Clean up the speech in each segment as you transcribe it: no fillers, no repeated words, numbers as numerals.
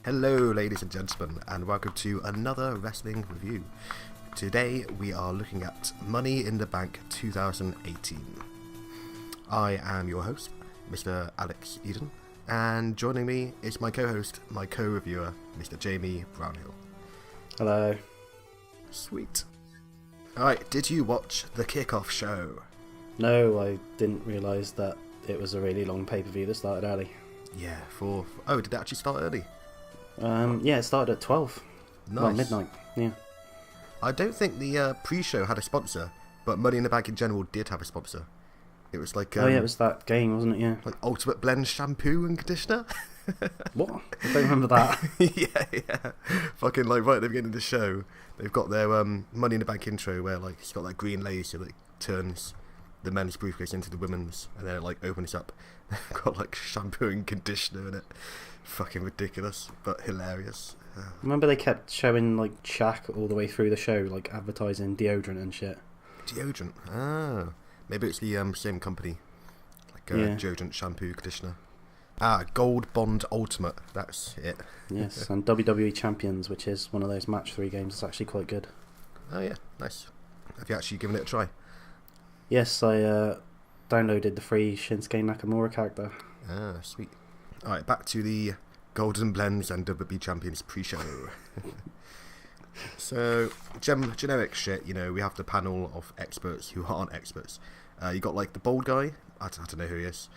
Hello ladies and gentlemen, and welcome to another wrestling review. Today we are looking at Money in the Bank 2018. I am your host, Mr. Alex Eden, and joining me is my co-host, my co-reviewer, Mr. Jamie Brownhill. Hello. Sweet. Alright, did you watch the kickoff show? No, I didn't realise that it was a really long pay-per-view that started early. Yeah, did it actually start early? Yeah, it started at 12. Nice. Well, midnight, yeah. I don't think the pre-show had a sponsor, but Money in the Bank in general did have a sponsor. It was like... oh yeah, it was that game, wasn't it, yeah? Like Ultimate Blend shampoo and conditioner? What? I don't remember that. yeah. Fucking like right at the beginning of the show, they've got their Money in the Bank intro where like it's got that green laser that turns the men's briefcase into the women's, and then it like opens up. Got like shampoo and conditioner in it. Fucking ridiculous, but hilarious. Remember they kept showing like Shaq all the way through the show, like advertising deodorant and shit. Deodorant? Ah. Maybe it's the same company. Like deodorant, shampoo, conditioner. Gold Bond Ultimate. That's it. Yes, and WWE Champions, which is one of those match 3 games. It's actually quite good. Oh yeah, nice. Have you actually given it a try? Yes, I downloaded the free Shinsuke Nakamura character. Ah, sweet. Alright, back to the Golden Blends and WWE Champions pre-show. So, generic shit, you know, we have the panel of experts who aren't experts. You got like the bald guy, I don't know who he is.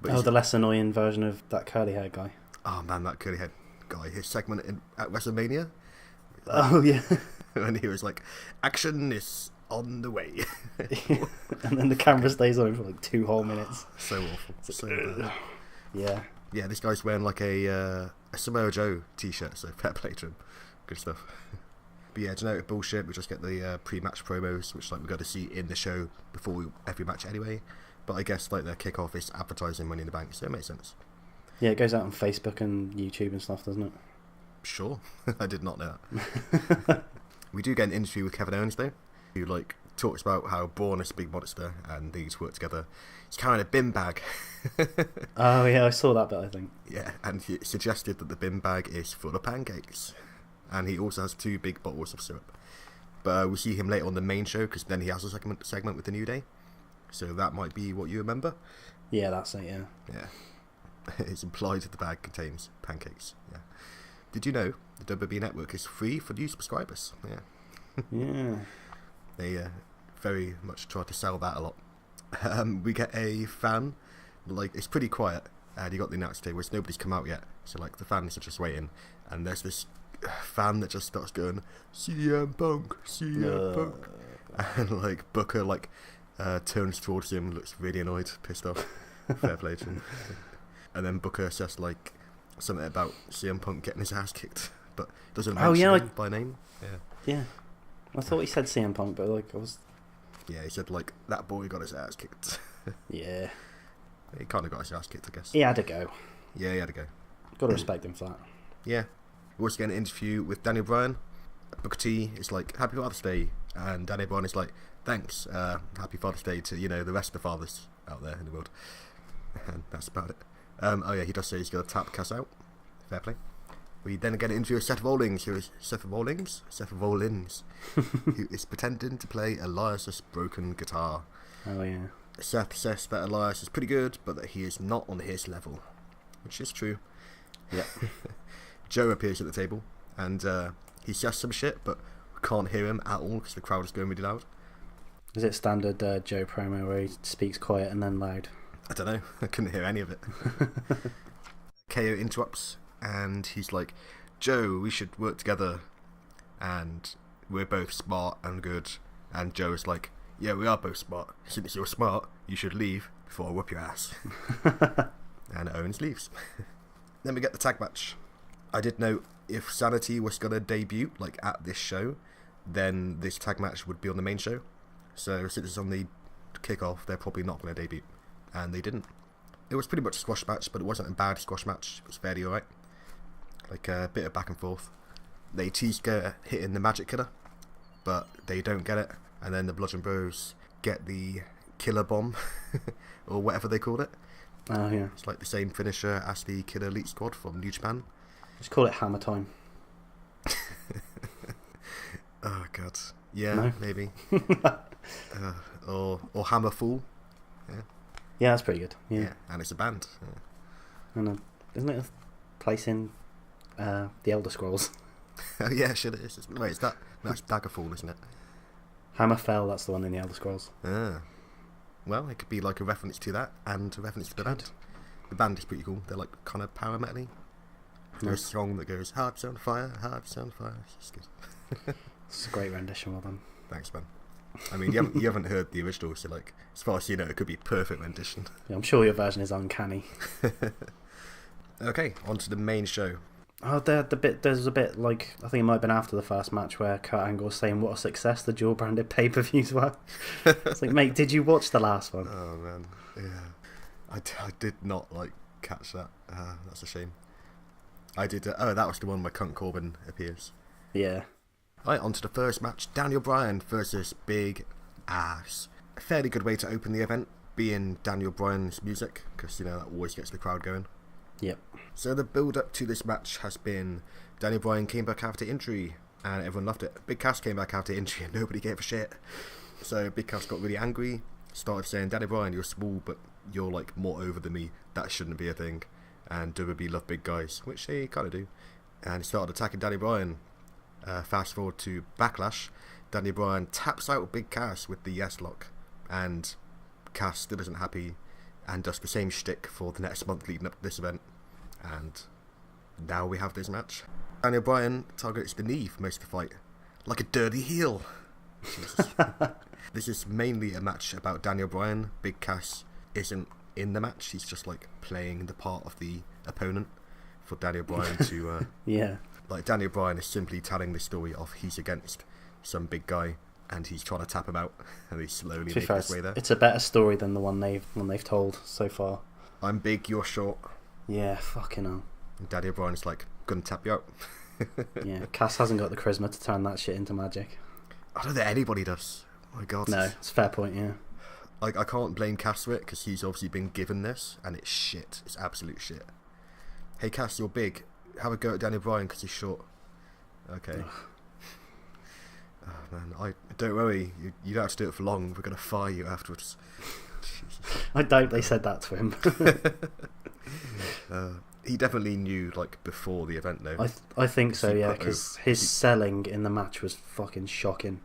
But the less annoying version of that curly hair guy. Oh man, that curly head guy, his segment at WrestleMania. Oh yeah. And he was like, action is on the way. And then the camera stays on him for like 2 whole minutes. So awful. So bad. Yeah. Yeah, this guy's wearing like a Samoa Joe t-shirt, so fair play to him. Good stuff. But yeah, generic bullshit. We just get the pre-match promos, which like we got to see in the show before every match anyway. But I guess like their kickoff is advertising Money in the Bank, so it makes sense. Yeah, it goes out on Facebook and YouTube and stuff, doesn't it? Sure. I did not know that. We do get an interview with Kevin Owens though, who like talks about how Braun is a big monster and these work together. He's carrying a bin bag. Oh yeah, I saw that bit, I think. Yeah, and he suggested that the bin bag is full of pancakes. And he also has 2 big bottles of syrup. But we'll see him later on the main show, because then he has a segment with the New Day. So that might be what you remember. Yeah, that's it, yeah. Yeah. It's implied that the bag contains pancakes. Yeah. Did you know the WWE Network is free for new subscribers? Yeah. Yeah. They very much try to sell that a lot. We get a fan, like it's pretty quiet, and you got the announce table, which nobody's come out yet. So like the fans are just waiting, and there's this fan that just starts going, CM Punk, CM Punk, and like Booker like turns towards him, looks really annoyed, pissed off. Fair play to him. And then Booker says like something about CM Punk getting his ass kicked, but doesn't mention him by name. Yeah. I thought he said CM Punk, but like I was. Yeah, he said like that boy got his ass kicked. Yeah. He kind of got his ass kicked, I guess. He had to go. Yeah, he had to go. Got to respect him for that. Yeah. We also get an interview with Daniel Bryan. Booker T is like, Happy Father's Day, and Daniel Bryan is like, thanks, Happy Father's Day to, you know, the rest of the fathers out there in the world. And that's about it. Oh yeah, he does say he's going to tap Cass out. Fair play. We then get an interview with Seth Rollins, who is pretending to play Elias's broken guitar. Oh yeah. Seth says that Elias is pretty good, but that he is not on his level, which is true. Yeah. Joe appears at the table, and he says some shit, but we can't hear him at all because the crowd is going really loud. Is it standard Joe promo where he speaks quiet and then loud? I don't know. I couldn't hear any of it. KO interrupts, and he's like, Joe, we should work together, and we're both smart and good. And Joe is like, yeah, we are both smart. Since you're smart, you should leave before I whoop your ass. And Owens leaves. Then we get the tag match. I did note if Sanity was going to debut like at this show, then this tag match would be on the main show. So since it's on the kickoff, they're probably not going to debut. And they didn't. It was pretty much a squash match, but it wasn't a bad squash match. It was fairly alright. Like a bit of back and forth. They tease hitting the Magic Killer, but they don't get it. And then the Bludgeon Bros get the Killer Bomb, or whatever they called it. Oh yeah. It's like the same finisher as the Killer Elite Squad from New Japan. Just call it Hammer Time. Oh god. Yeah, No? maybe. Or Hammer Fool. Yeah. Yeah, that's pretty good. Yeah. Yeah, and it's a band. Yeah. And isn't it a place in the Elder Scrolls? Oh yeah, sure it is. Wait, that's Daggerfall, isn't it? Hammerfell, that's the one in the Elder Scrolls. Ah. Well, it could be like a reference to that and a reference to the band. The band is pretty cool. They're like kind of power metal-y. There's a song that goes, hearts on fire, hearts on fire. It's good. It's a great rendition, well done. Thanks, man. I mean, you haven't heard the original, so like, as far as you know, it could be perfect rendition. Yeah, I'm sure your version is uncanny. Okay, on to the main show. Oh, there's a bit like, I think it might have been after the first match where Kurt Angle was saying what a success the dual branded pay-per-views were. It's like, mate, did you watch the last one? Oh man, yeah, I did not like catch that. That's a shame. I did. That was the one where Cunt Corbin appears. Yeah. Right, on to the first match: Daniel Bryan versus Big Ass. A fairly good way to open the event, being Daniel Bryan's music, because that always gets the crowd going. Yep. So the build-up to this match has been Daniel Bryan came back after injury, and everyone loved it. Big Cass came back after injury, and nobody gave a shit. So Big Cass got really angry, started saying, "Daniel Bryan, you're small, but you're like more over than me. That shouldn't be a thing." And WWE love big guys, which they kind of do. And he started attacking Daniel Bryan. Fast forward to Backlash, Daniel Bryan taps out Big Cass with the yes lock, and Cass still isn't happy and does the same shtick for the next month leading up to this event. And now we have this match. Daniel Bryan targets the knee for most of the fight, like a dirty heel. Jesus. This is mainly a match about Daniel Bryan. Big Cass isn't in the match, he's just like playing the part of the opponent for Daniel Bryan to yeah. Like, Daniel Bryan is simply telling the story of he's against some big guy and he's trying to tap him out, and he's slowly making his way there. It's a better story than the one they've told so far. I'm big, you're short. Yeah, fucking hell. And Daniel Bryan's like, gonna tap you out. Yeah, Cass hasn't got the charisma to turn that shit into magic. I don't think anybody does. My God. No, it's a fair point, yeah. Like, I can't blame Cass for it, because he's obviously been given this, and it's shit. It's absolute shit. Hey Cass, you're big. Have a go at Daniel Bryan because he's short. Okay. Oh man, don't worry. You don't have to do it for long. We're gonna fire you afterwards. Jesus. I doubt they said that to him. He definitely knew, like, before the event, though. I think so, yeah, because his selling in the match was fucking shocking.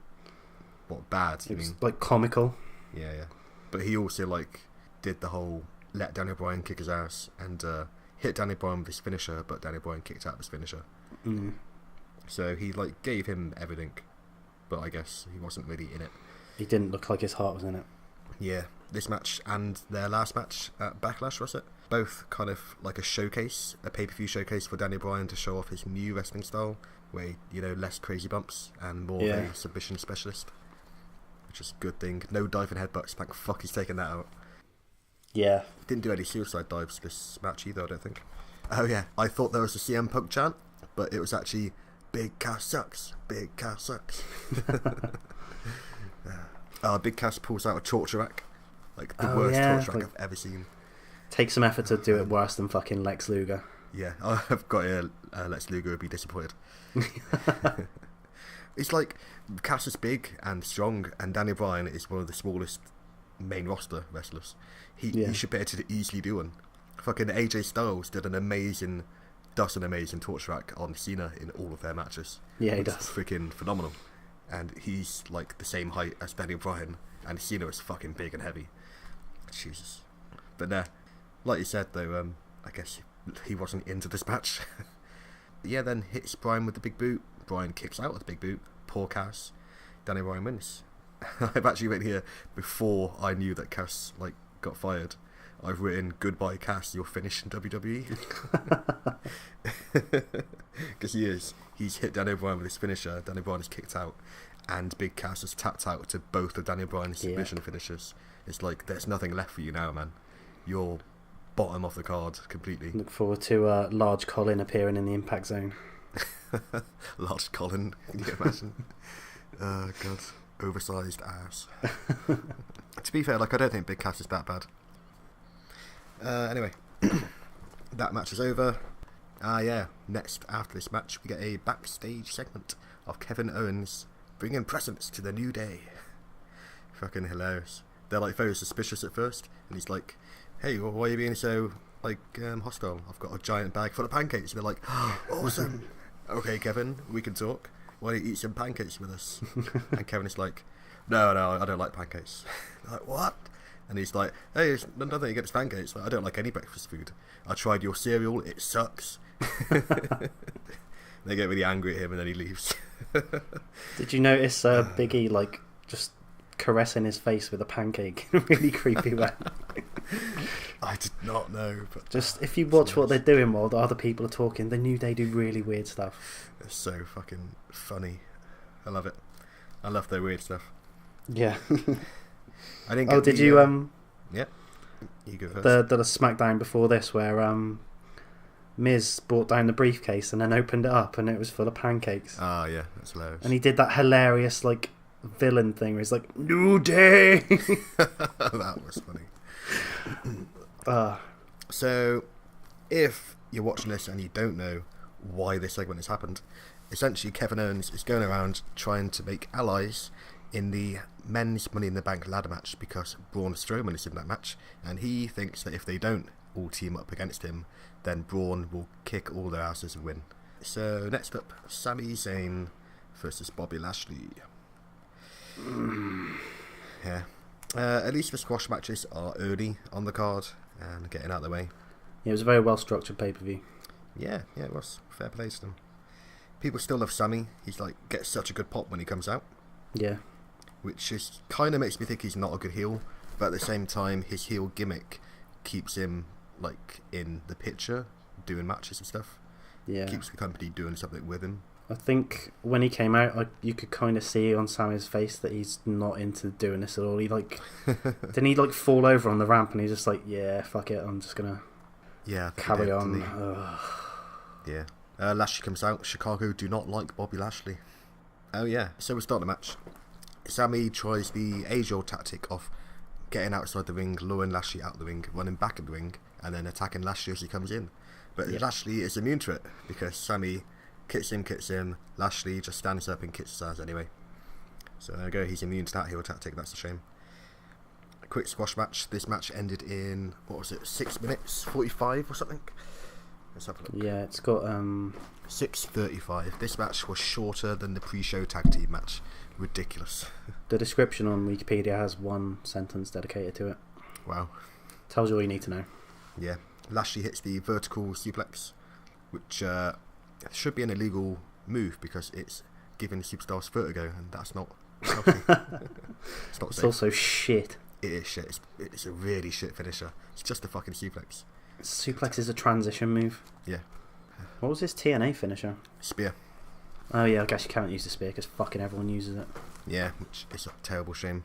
What, bad? It was like comical. Yeah, yeah. But he also like did the whole let Daniel Bryan kick his ass and hit Daniel Bryan with his finisher, but Daniel Bryan kicked out his finisher. Mm. So he like gave him everything, but I guess he wasn't really in it. He didn't look like his heart was in it. Yeah, this match and their last match at Backlash, was it? Both kind of like a showcase, a pay-per-view showcase for Daniel Bryan to show off his new wrestling style, where, less crazy bumps and more of a submission specialist, which is a good thing. No diving headbutts, thank fuck he's taken that out. Yeah. Didn't do any suicide dives this match either, I don't think. Oh yeah, I thought there was a CM Punk chant, but it was actually Big Cass sucks, Big Cass sucks. Big Cass pulls out a torture rack, like the worst torture rack I've ever seen. Take some effort to do it worse than fucking Lex Luger. Yeah, I've got Lex Luger would be disappointed. It's like Cass is big and strong, and Daniel Bryan is one of the smallest main roster wrestlers. He should be able to easily do one. Fucking AJ Styles does an amazing torture rack on Cena in all of their matches. Yeah, he does. Freaking phenomenal. And he's like the same height as Daniel Bryan, and Cena is fucking big and heavy. Jesus. But nah, like you said though, I guess he wasn't into this match. Yeah, then hits Bryan with the big boot. Bryan kicks out with the big boot. Poor Cass. Daniel Bryan wins. I've actually written here, before I knew that Cass got fired, I've written, "Goodbye Cass, you're finished in WWE." Because he's hit Daniel Bryan with his finisher, Daniel Bryan is kicked out, and Big Cass has tapped out to both of Daniel Bryan's submission finishers. It's like, there's nothing left for you now, man. You're bottom of the card completely. Look forward to Large Colin appearing in the Impact Zone. Large Colin, can you imagine? Oh god, oversized ass. To be fair, I don't think Big Cass is that bad. Anyway, that match is over. Yeah. Next, after this match, we get a backstage segment of Kevin Owens bringing presents to the New Day. Fucking hilarious. They're like very suspicious at first, and he's like, "Hey, why are you being so hostile? I've got a giant bag full of pancakes." And they're like, "Awesome. Okay, Kevin, we can talk. Why don't you eat some pancakes with us?" And Kevin is like, No, I don't like pancakes. They're like, what? And he's like, hey, there's nothing against pancakes. Like, I don't like any breakfast food. I tried your cereal, it sucks. They get really angry at him and then he leaves. Did you notice Big E just caressing his face with a pancake in a really creepy way? I did not know. But just if you watch what they're doing while the other people are talking, the New Day do really weird stuff. It's so fucking funny. I love it. I love their weird stuff. Yeah. I didn't. Did you Yeah. You go first. The SmackDown before this where Miz brought down the briefcase and then opened it up and it was full of pancakes. Ah, yeah, that's hilarious. And he did that hilarious villain thing where he's like, New Day. That was funny. So, if you're watching this and you don't know why this segment has happened, essentially Kevin Owens is going around trying to make allies in the men's Money in the Bank ladder match because Braun Strowman is in that match, and he thinks that if they don't all team up against him, then Braun will kick all their asses and win. So next up, Sami Zayn versus Bobby Lashley. Yeah. At least the squash matches are early on the card and getting out of the way. Yeah, it was a very well structured pay-per-view. Yeah, it was. Fair play to them. People still love Sami. He's gets such a good pop when he comes out. Yeah. Which is kind of makes me think he's not a good heel, but at the same time, his heel gimmick keeps him in the picture, doing matches and stuff. Yeah. Keeps the company doing something with him. I think when he came out, you could kind of see on Sami's face that he's not into doing this at all. He didn't he fall over on the ramp and he's just like, yeah, fuck it, I'm just gonna carry on. Yeah. Lashley comes out. Chicago do not like Bobby Lashley. Oh yeah. So we start the match. Sami tries the age-old tactic of getting outside the ring, luring Lashley out the ring, running back in the ring, and then attacking Lashley as he comes in. But Lashley is immune to it because Sami kicks him, Lashley just stands up and kicks his ass anyway. So there you go, he's immune to that heel tactic, that's a shame. A quick squash match. This match ended in, 6 minutes 45 or something? Let's have a look. Yeah, it's got 6:35. This match was shorter than the pre-show tag team match. Ridiculous. The description on Wikipedia has one sentence dedicated to it. Wow. Tells you all you need to know. Yeah. Lashley hits the vertical suplex, which should be an illegal move because it's giving superstars vertigo, and that's not healthy. It's not safe. It's also shit. It is shit. It's a really shit finisher. It's just a fucking suplex. Suplex is a transition move. Yeah. What was his TNA finisher? Spear. Oh yeah, I guess you can't use the spear because fucking everyone uses it. Yeah, which is a terrible shame.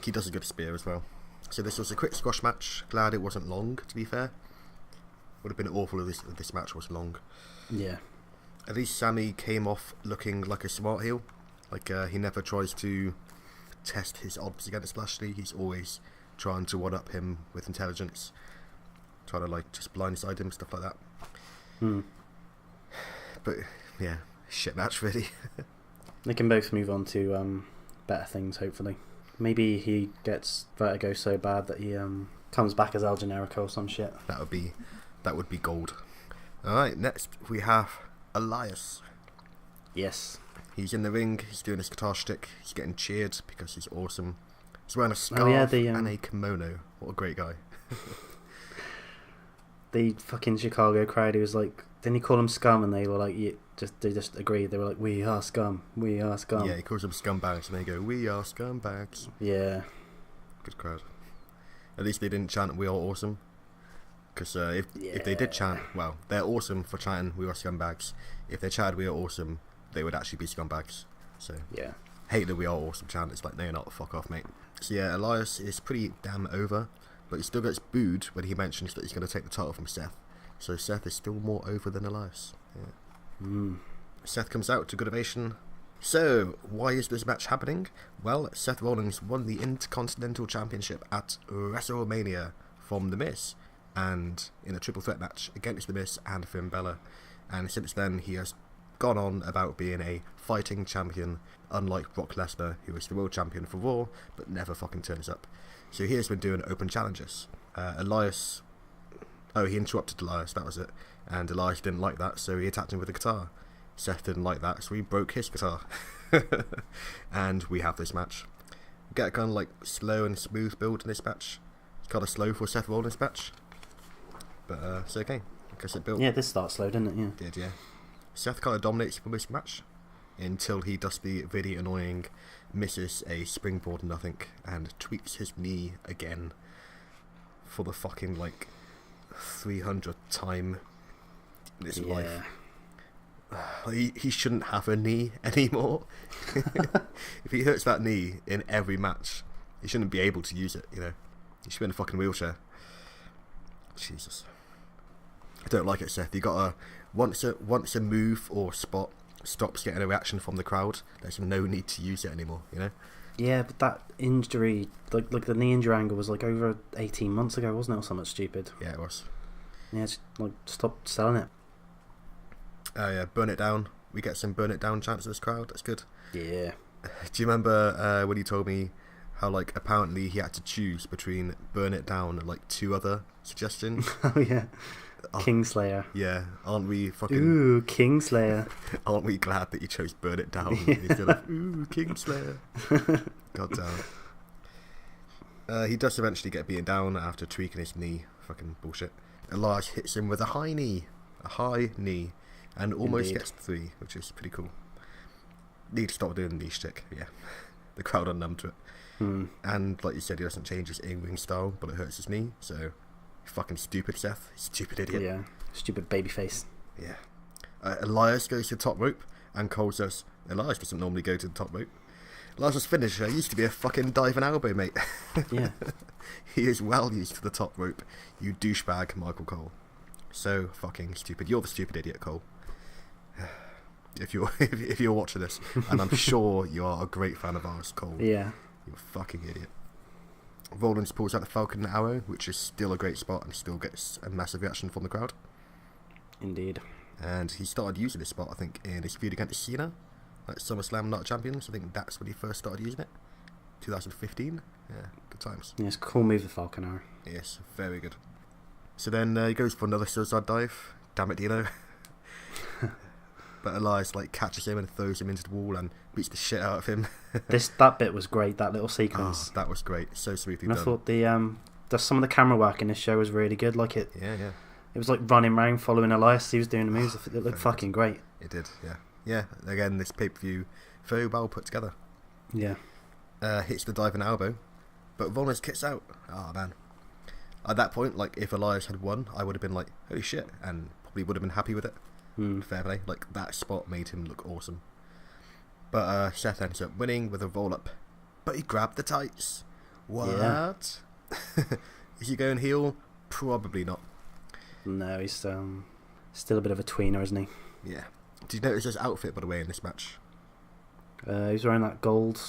He does a good spear as well. So this was a quick squash match. Glad it wasn't long, to be fair. Would have been awful if this match was long. Yeah. At least Sami came off looking like a smart heel. He never tries to test his odds against Lashley. He's always trying to one-up him with intelligence. Trying to just blindside him, stuff like that. But yeah, shit match really. They can both move on to better things, hopefully. Maybe he gets vertigo so bad that he comes back as El Generico or some shit. That would be gold. Alright, next we have Elias. Yes. He's in the ring, he's doing his guitar shtick, he's getting cheered because he's awesome. He's wearing a scarf and a kimono. What a great guy. The fucking Chicago crowd, he was like, didn't he call them scum? And they were like, they just agreed. They were like, we are scum, we are scum. Yeah, he calls them scumbags, and they go, we are scumbags. Yeah. Good crowd. At least they didn't chant, we are awesome. Because if they did chant, well, they're awesome for chanting, we are scumbags. If they chanted, we are awesome, they would actually be scumbags. So, yeah. Hate that we are awesome chant, it's like, no, you're not, fuck off, mate. So yeah, Elias is pretty damn over. But he still gets booed when he mentions that he's going to take the title from Seth. So Seth is still more over than Elias. Yeah. Seth comes out to good ovation. So, why is this match happening? Well, Seth Rollins won the Intercontinental Championship at WrestleMania from The Miz. and in a triple threat match against The Miz and Finn Balor. And since then, he has gone on about being a fighting champion, unlike Brock Lesnar, who is the world champion for Raw, but never fucking turns up. So he has been doing open challenges. Elias... Oh, he interrupted Elias, that was it. And Elias didn't like that, so he attacked him with a guitar. Seth didn't like that, so he broke his guitar. And we have this match. We get a kind of like slow and smooth build in this match. It's kind of slow for Seth Rollins match. But it's okay. Because it built. Yeah, this starts slow, didn't it? Yeah. It did, yeah. Seth kind of dominates for this match until he does the really annoying, misses a springboard and nothing, and tweaks his knee again for the fucking like 300th time in his life. He shouldn't have a knee anymore. If he hurts that knee in every match, he shouldn't be able to use it, you know. He should be in a fucking wheelchair. Jesus. I don't like it, Seth. You gotta once a move or spot stops getting a reaction from the crowd, there's no need to use it anymore, you know? Yeah, but that injury, like the knee injury angle was like over 18 months ago, wasn't it, or something stupid? Yeah, it was. Yeah, just like stop selling it. Oh yeah, burn it down. We get some burn it down chants of this crowd. That's good. Yeah. Do you remember when you told me how like apparently he had to choose between burn it down and like 2 other suggestions? Oh yeah. Kingslayer. Yeah, aren't we fucking... Ooh, Kingslayer. Aren't we glad that you chose burn it down Yeah. instead of ooh, Kingslayer? God damn. He does eventually get beaten down after tweaking his knee. Fucking bullshit. Elias hits him with a high knee. And almost Indeed. gets 3, which is pretty cool. Need to stop doing the knee shtick, yeah. The crowd are numb to it. And like you said, he doesn't change his in-ring style, but it hurts his knee, so... Fucking stupid, Seth. Stupid idiot. Yeah. Stupid babyface. Yeah. Elias goes to the top rope, and Cole says, Elias doesn't normally go to the top rope. Elias' finisher used to be a fucking dive and elbow, mate. Yeah. He is well used to the top rope, you douchebag, Michael Cole. So fucking stupid. You're the stupid idiot, Cole. If you're watching this, and I'm sure you are a great fan of ours, Cole. Yeah. You're a fucking idiot. Rollins pulls out the Falcon Arrow, which is still a great spot and still gets a massive reaction from the crowd. Indeed. And he started using this spot, I think, in his feud against Cena, like SummerSlam Not Champions. I think that's when he first started using it. 2015. Yeah, good times. Yeah, it's a cool move, the Falcon Arrow. Yes, very good. So then he goes for another suicide dive. Damn it, Dino. But Elias like catches him and throws him into the wall and beats the shit out of him. That bit was great. That little sequence. Oh, that was great. So smoothly and done. I thought some of the camera work in this show was really good. Like it. Yeah. It was like running around following Elias. He was doing the moves. It looked fucking great. It did. Yeah. Again, this pay-per-view very well put together. Yeah. Hits the diving elbow, but Rollins kicks out. Oh man. At that point, like if Elias had won, I would have been like, holy shit, and probably would have been happy with it. Fair play. Like that spot made him look awesome. But Seth ends up winning with a roll up. But he grabbed the tights. What? Yeah. Is he going heel? Probably not. No, he's still a bit of a tweener, isn't he? Yeah. Did you notice his outfit, by the way, in this match? He was wearing that gold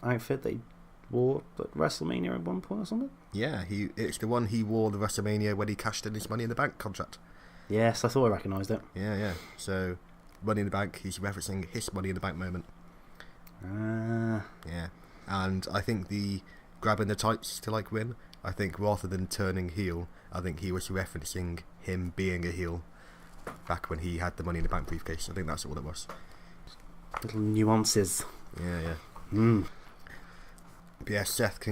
outfit that he wore at WrestleMania at one point or something. Yeah, it's the one he wore the WrestleMania when he cashed in his Money in the Bank contract. Yes, I thought I recognised it. Yeah. So, Money in the Bank, he's referencing his Money in the Bank moment. Yeah. And I think the grabbing the tights to like win, I think rather than turning heel, I think he was referencing him being a heel back when he had the Money in the Bank briefcase. I think that's all it was. Little nuances. Yeah. But yeah, Seth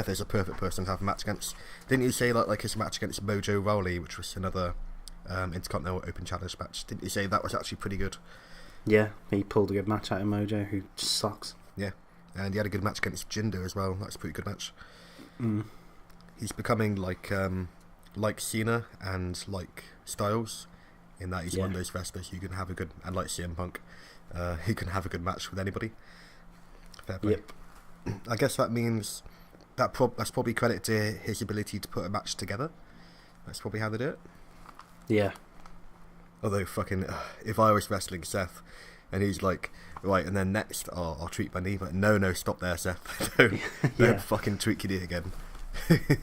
is a perfect person to have a match against. Didn't you say like his match against Mojo Rawley, which was another Intercontinental Open Challenge match? Didn't you say that was actually pretty good? Yeah, he pulled a good match out of Mojo, who sucks. Yeah, and he had a good match against Jinder as well. That's a pretty good match. He's becoming like Cena and like Styles, in that he's one of those wrestlers who can have a good, and like CM Punk, he can have a good match with anybody. Fair play. Yep. I guess that means that's probably credit to his ability to put a match together. That's probably how they do it. Yeah. Although fucking, if I was wrestling Seth, and he's like, right, and then next I'll treat my knee, but no, stop there, Seth. Don't fucking tweak your knee again.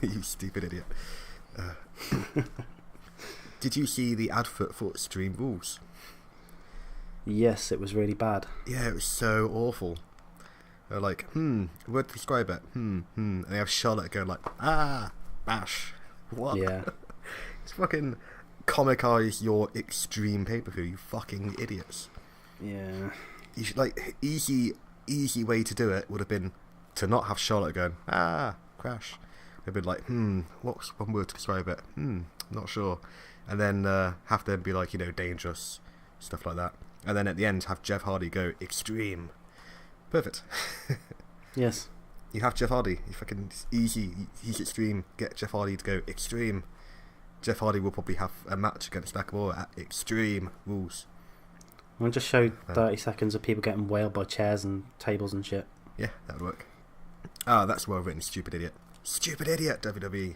You stupid idiot. Did you see the advert for Extreme Rules? Yes, it was really bad. Yeah, it was so awful. They're like, word to describe it, and they have Charlotte going like, bash. What? Yeah. It's fucking comic-eyes your Extreme pay-per-view, you fucking idiots. Yeah. You should, like, easy way to do it would have been to not have Charlotte going, crash. They'd been like, what's one word to describe it? Not sure. And then have them be like, dangerous, stuff like that. And then at the end have Jeff Hardy go extreme. Perfect. Yes. You have Jeff Hardy. You fucking easy. He's extreme. Get Jeff Hardy to go extreme. Jeff Hardy will probably have a match against Nakamura at Extreme Rules. I'll just show 30 seconds of people getting wailed by chairs and tables and shit. Yeah, that would work. That's well written, stupid idiot. Stupid idiot, WWE.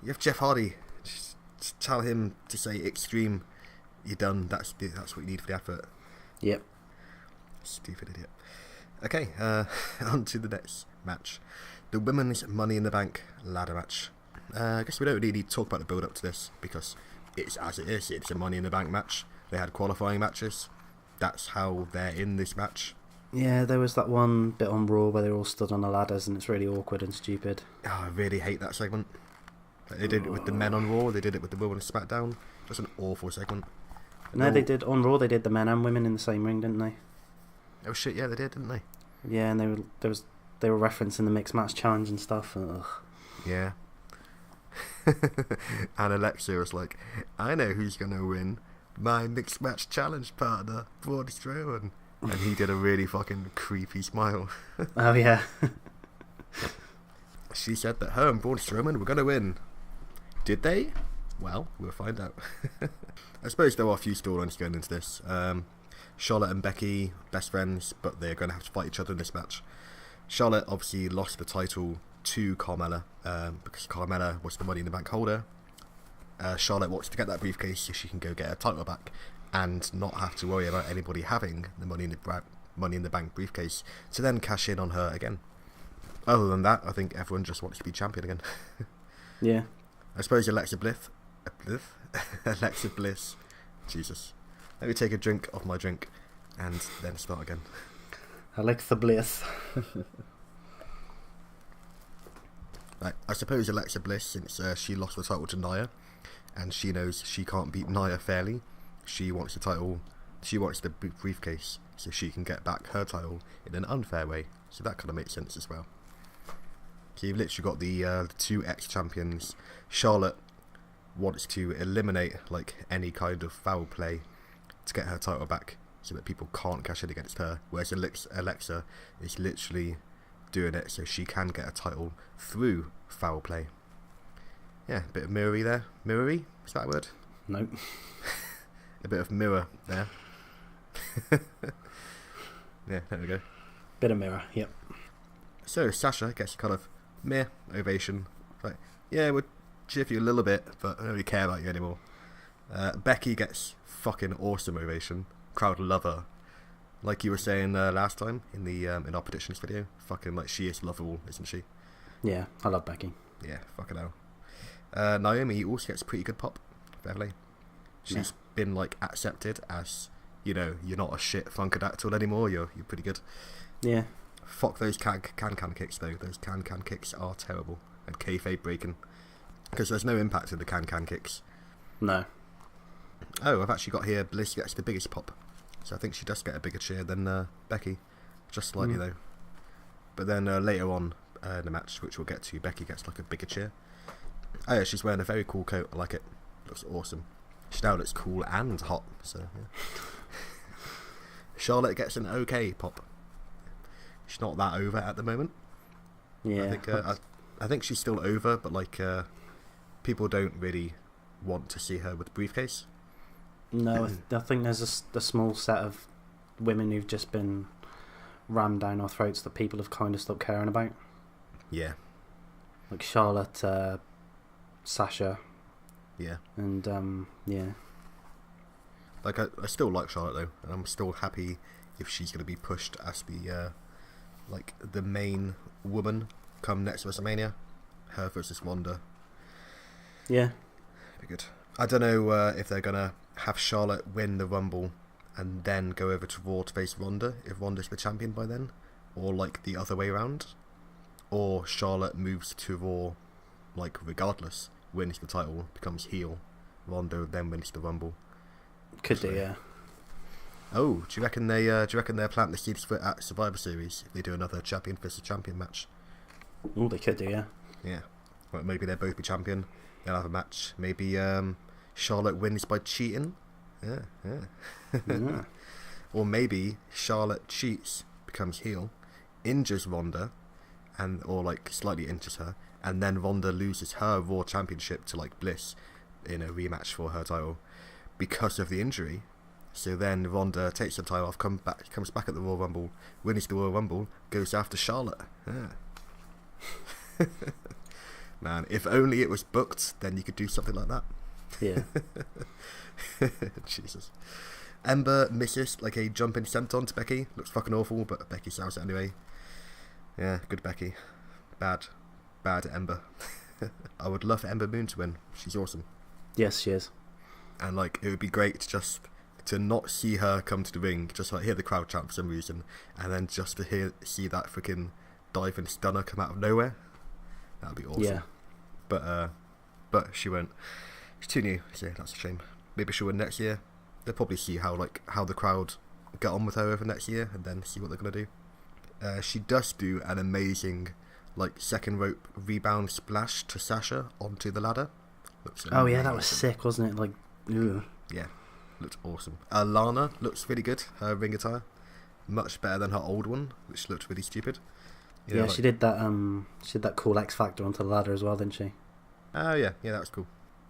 You have Jeff Hardy. Just tell him to say extreme. You're done. That's what you need for the advert. Yep. Stupid idiot. Okay, on to the next match. The Women's Money in the Bank ladder match. I guess we don't really need to talk about the build up to this because it's as it is. It's a Money in the Bank match. They had qualifying matches. That's how they're in this match. Yeah, there was that one bit on Raw where they all stood on the ladders and it's really awkward and stupid. I really hate that segment. They did it with the men on Raw, they did it with the women on SmackDown. Just an awful segment. No, they did on Raw. They did the men and women in the same ring, didn't they? Oh shit, yeah, they did, didn't they? Yeah, and they were referencing the mixed match challenge and stuff. Ugh. Yeah. And Alexa was like, I know who's gonna win. My mixed match challenge partner, Braun Strowman. And he did a really fucking creepy smile. Oh yeah. She said that her and Braun Strowman were gonna win. Did they? Well, we'll find out. I suppose there are a few storylines going into this. Charlotte and Becky, best friends, but they're going to have to fight each other in this match. Charlotte obviously lost the title to Carmella because Carmella was the Money in the Bank holder. Charlotte wants to get that briefcase so she can go get her title back and not have to worry about anybody having the Money in the Bank briefcase to then cash in on her again. Other than that, I think everyone just wants to be champion again. Yeah. I suppose Alexa Bliss. Jesus. Let me take a drink of my drink and then start again. Alexa Bliss. Right, I suppose Alexa Bliss, since she lost the title to Nia, and she knows she can't beat Nia fairly, she wants the title, she wants the briefcase, so she can get back her title in an unfair way. So that kind of makes sense as well. So you've literally got the two ex-champions. Charlotte wants to eliminate like any kind of foul play to get her title back so that people can't cash in against her, whereas Alexa is literally doing it so she can get a title through foul play. Yeah, a bit of mirrory there. Mirrory? Is that a word? Nope. A bit of mirror there. Yeah, there we go. Bit of mirror, yep. So Sasha gets a kind of meh ovation. Like, yeah, we'll cheer for you a little bit, but I don't really care about you anymore. Becky gets fucking awesome ovation. Crowd love her. Like you were saying last time in the in our predictions video, fucking like she is lovable, isn't she? Yeah, I love Becky. Yeah, fucking hell. Naomi also gets pretty good pop, fairly. She's been like accepted as, you're not a shit funkadactyl anymore. You're pretty good. Yeah. Fuck those can kicks though. Those can kicks are terrible and kayfabe breaking because there's no impact in the can kicks. No. Oh, I've actually got here Bliss gets the biggest pop, so I think she does get a bigger cheer than Becky, just slightly though. But then later on in the match, which we'll get to, Becky gets like a bigger cheer. Oh yeah, she's wearing a very cool coat. I like it. Looks awesome. She now looks cool and hot. So yeah. Charlotte gets an okay pop. She's not that over at the moment. Yeah. I think she's still over, but like people don't really want to see her with the briefcase. No, I think there's a small set of women who've just been rammed down our throats that people have kind of stopped caring about. Yeah. Like Charlotte, Sasha. Yeah. And yeah. Like I still like Charlotte though, and I'm still happy if she's going to be pushed as the like the main woman come next WrestleMania. Her versus Ronda. Yeah. Be good. I don't know if they're gonna have Charlotte win the Rumble and then go over to Raw to face Ronda if Ronda's the champion by then, or like the other way around, or Charlotte moves to Raw, like regardless, wins the title, becomes heel, Ronda then wins the Rumble. Could do, yeah. Oh, do you reckon they're planting the seeds for it at Survivor Series if they do another champion versus champion match? Oh, they could do, yeah. Yeah. Well, maybe they'll both be champion. They'll have a match. Maybe Charlotte wins by cheating. Yeah. Or maybe Charlotte cheats, becomes heel, injures Ronda, or like slightly injures her, and then Ronda loses her Raw Championship to like Bliss in a rematch for her title because of the injury. So then Ronda takes the title off, comes back at the Royal Rumble, wins the Royal Rumble, goes after Charlotte. Yeah. Man, if only it was booked, then you could do something like that. Yeah. Jesus. Ember misses like a jumping senton to Becky. Looks fucking awful, but Becky sells it anyway. Yeah, good Becky. Bad Ember. I would love Ember Moon to win. She's awesome. Yes, she is. And like, it would be great to not see her come to the ring, just like hear the crowd chant for some reason, and then just to see that freaking diving stunner come out of nowhere. That would be awesome. Yeah. But she won't. She's too new, so that's a shame. Maybe she'll win next year. They'll probably see how the crowd get on with her over next year, and then see what they're gonna do. She does do an amazing second rope rebound splash to Sasha onto the ladder. Oh yeah, that was sick, wasn't it? Yeah, looked awesome. Lana looks really good. Her ring attire, much better than her old one, which looked really stupid. Yeah, she did that. She did that cool X Factor onto the ladder as well, didn't she? Oh yeah, that was cool.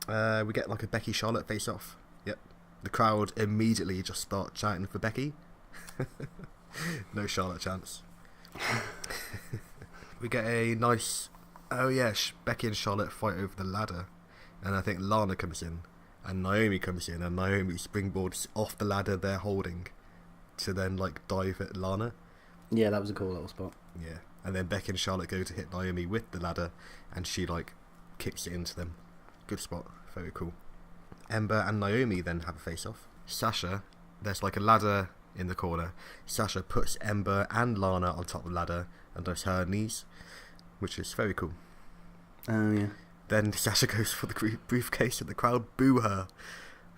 We get like a Becky Charlotte face off. Yep. The crowd immediately just start chanting for Becky. No Charlotte chance. We get a nice. Oh yeah, Becky and Charlotte fight over the ladder, and I think Lana comes in, and Naomi comes in, and Naomi springboards off the ladder they're holding, to then dive at Lana. Yeah, that was a cool little spot. Yeah, and then Becky and Charlotte go to hit Naomi with the ladder, and she kicks it into them. Good spot, very cool. Ember and Naomi then have a face-off. Sasha, there's a ladder in the corner. Sasha puts Ember and Lana on top of the ladder and does her knees, which is very cool. Oh yeah. Then Sasha goes for the briefcase and the crowd boo her.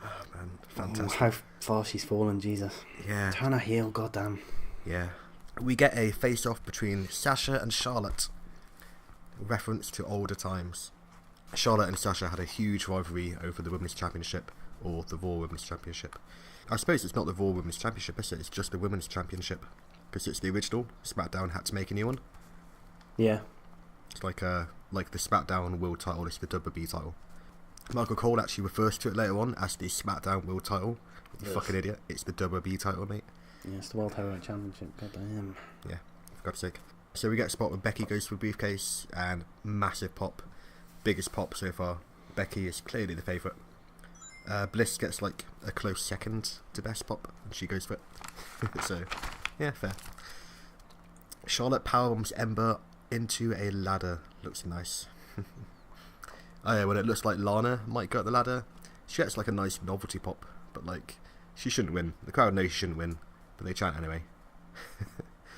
Oh man, fantastic. How far she's fallen, Jesus. Yeah. Turn her heel, goddamn. Yeah. We get a face-off between Sasha and Charlotte. Reference to older times. Charlotte and Sasha had a huge rivalry over the Women's Championship, or the Raw Women's Championship. I suppose it's not the Raw Women's Championship, is it? It's just the Women's Championship, because it's the original. SmackDown had to make a new one. Yeah. It's like the SmackDown World title is the WWE title. Michael Cole actually refers to it later on as the SmackDown World title. You fucking idiot. It's the WWE title, mate. Yeah, it's the World Heavyweight Championship. Goddamn. Yeah, for God's sake. So we get a spot where Becky goes for a briefcase, and massive pop. Biggest pop so far. Becky is clearly the favourite. Bliss gets a close second to best pop, and she goes for it. So, yeah, fair. Charlotte powerbombs Ember into a ladder. Looks nice. Oh yeah, when it looks like Lana might go up the ladder, she gets a nice novelty pop, but she shouldn't win. The crowd knows she shouldn't win, but they chant anyway.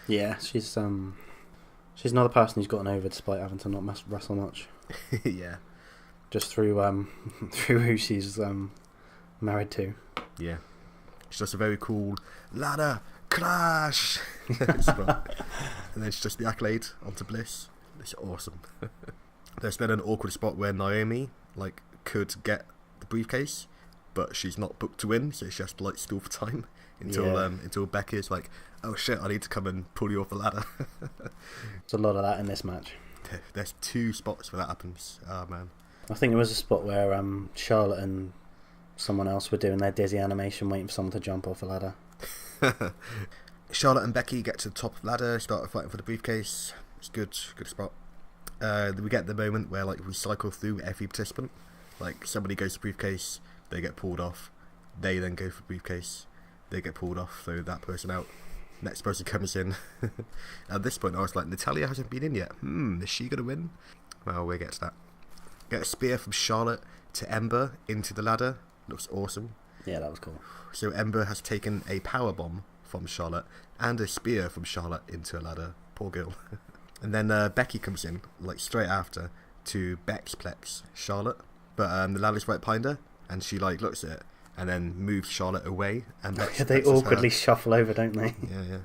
Yeah, she's another person who's gotten over despite having to not wrestle much. Yeah. Just through who she's married to. Yeah. She does a very cool ladder clash. And then she does the accolade onto Bliss. It's awesome. There's then an awkward spot where Naomi could get the briefcase, but she's not booked to win, so she has to stall for time until Becky's oh shit, I need to come and pull you off the ladder. There's a lot of that in this match. There's 2 spots where that happens. Oh man. I think there was a spot where Charlotte and someone else were doing their dizzy animation waiting for someone to jump off a ladder. Charlotte and Becky get to the top of the ladder, start fighting for the briefcase. It's good spot. We get the moment where we cycle through every participant. Somebody goes to briefcase, they get pulled off. They then go for briefcase, they get pulled off, throw that person out. Next person comes in. At this point I was Natalya hasn't been in yet. Is she going to win? Well, we'll get to that. Get a spear from Charlotte to Ember into the ladder. Looks awesome. Yeah, that was cool. So Ember has taken a powerbomb from Charlotte and a spear from Charlotte into a ladder. Poor girl. And then Becky comes in, like straight after, to Bexplex Charlotte. But the ladder's right behind her, and she like looks at it and then moves Charlotte away. And they awkwardly shuffle over, don't they? Yeah.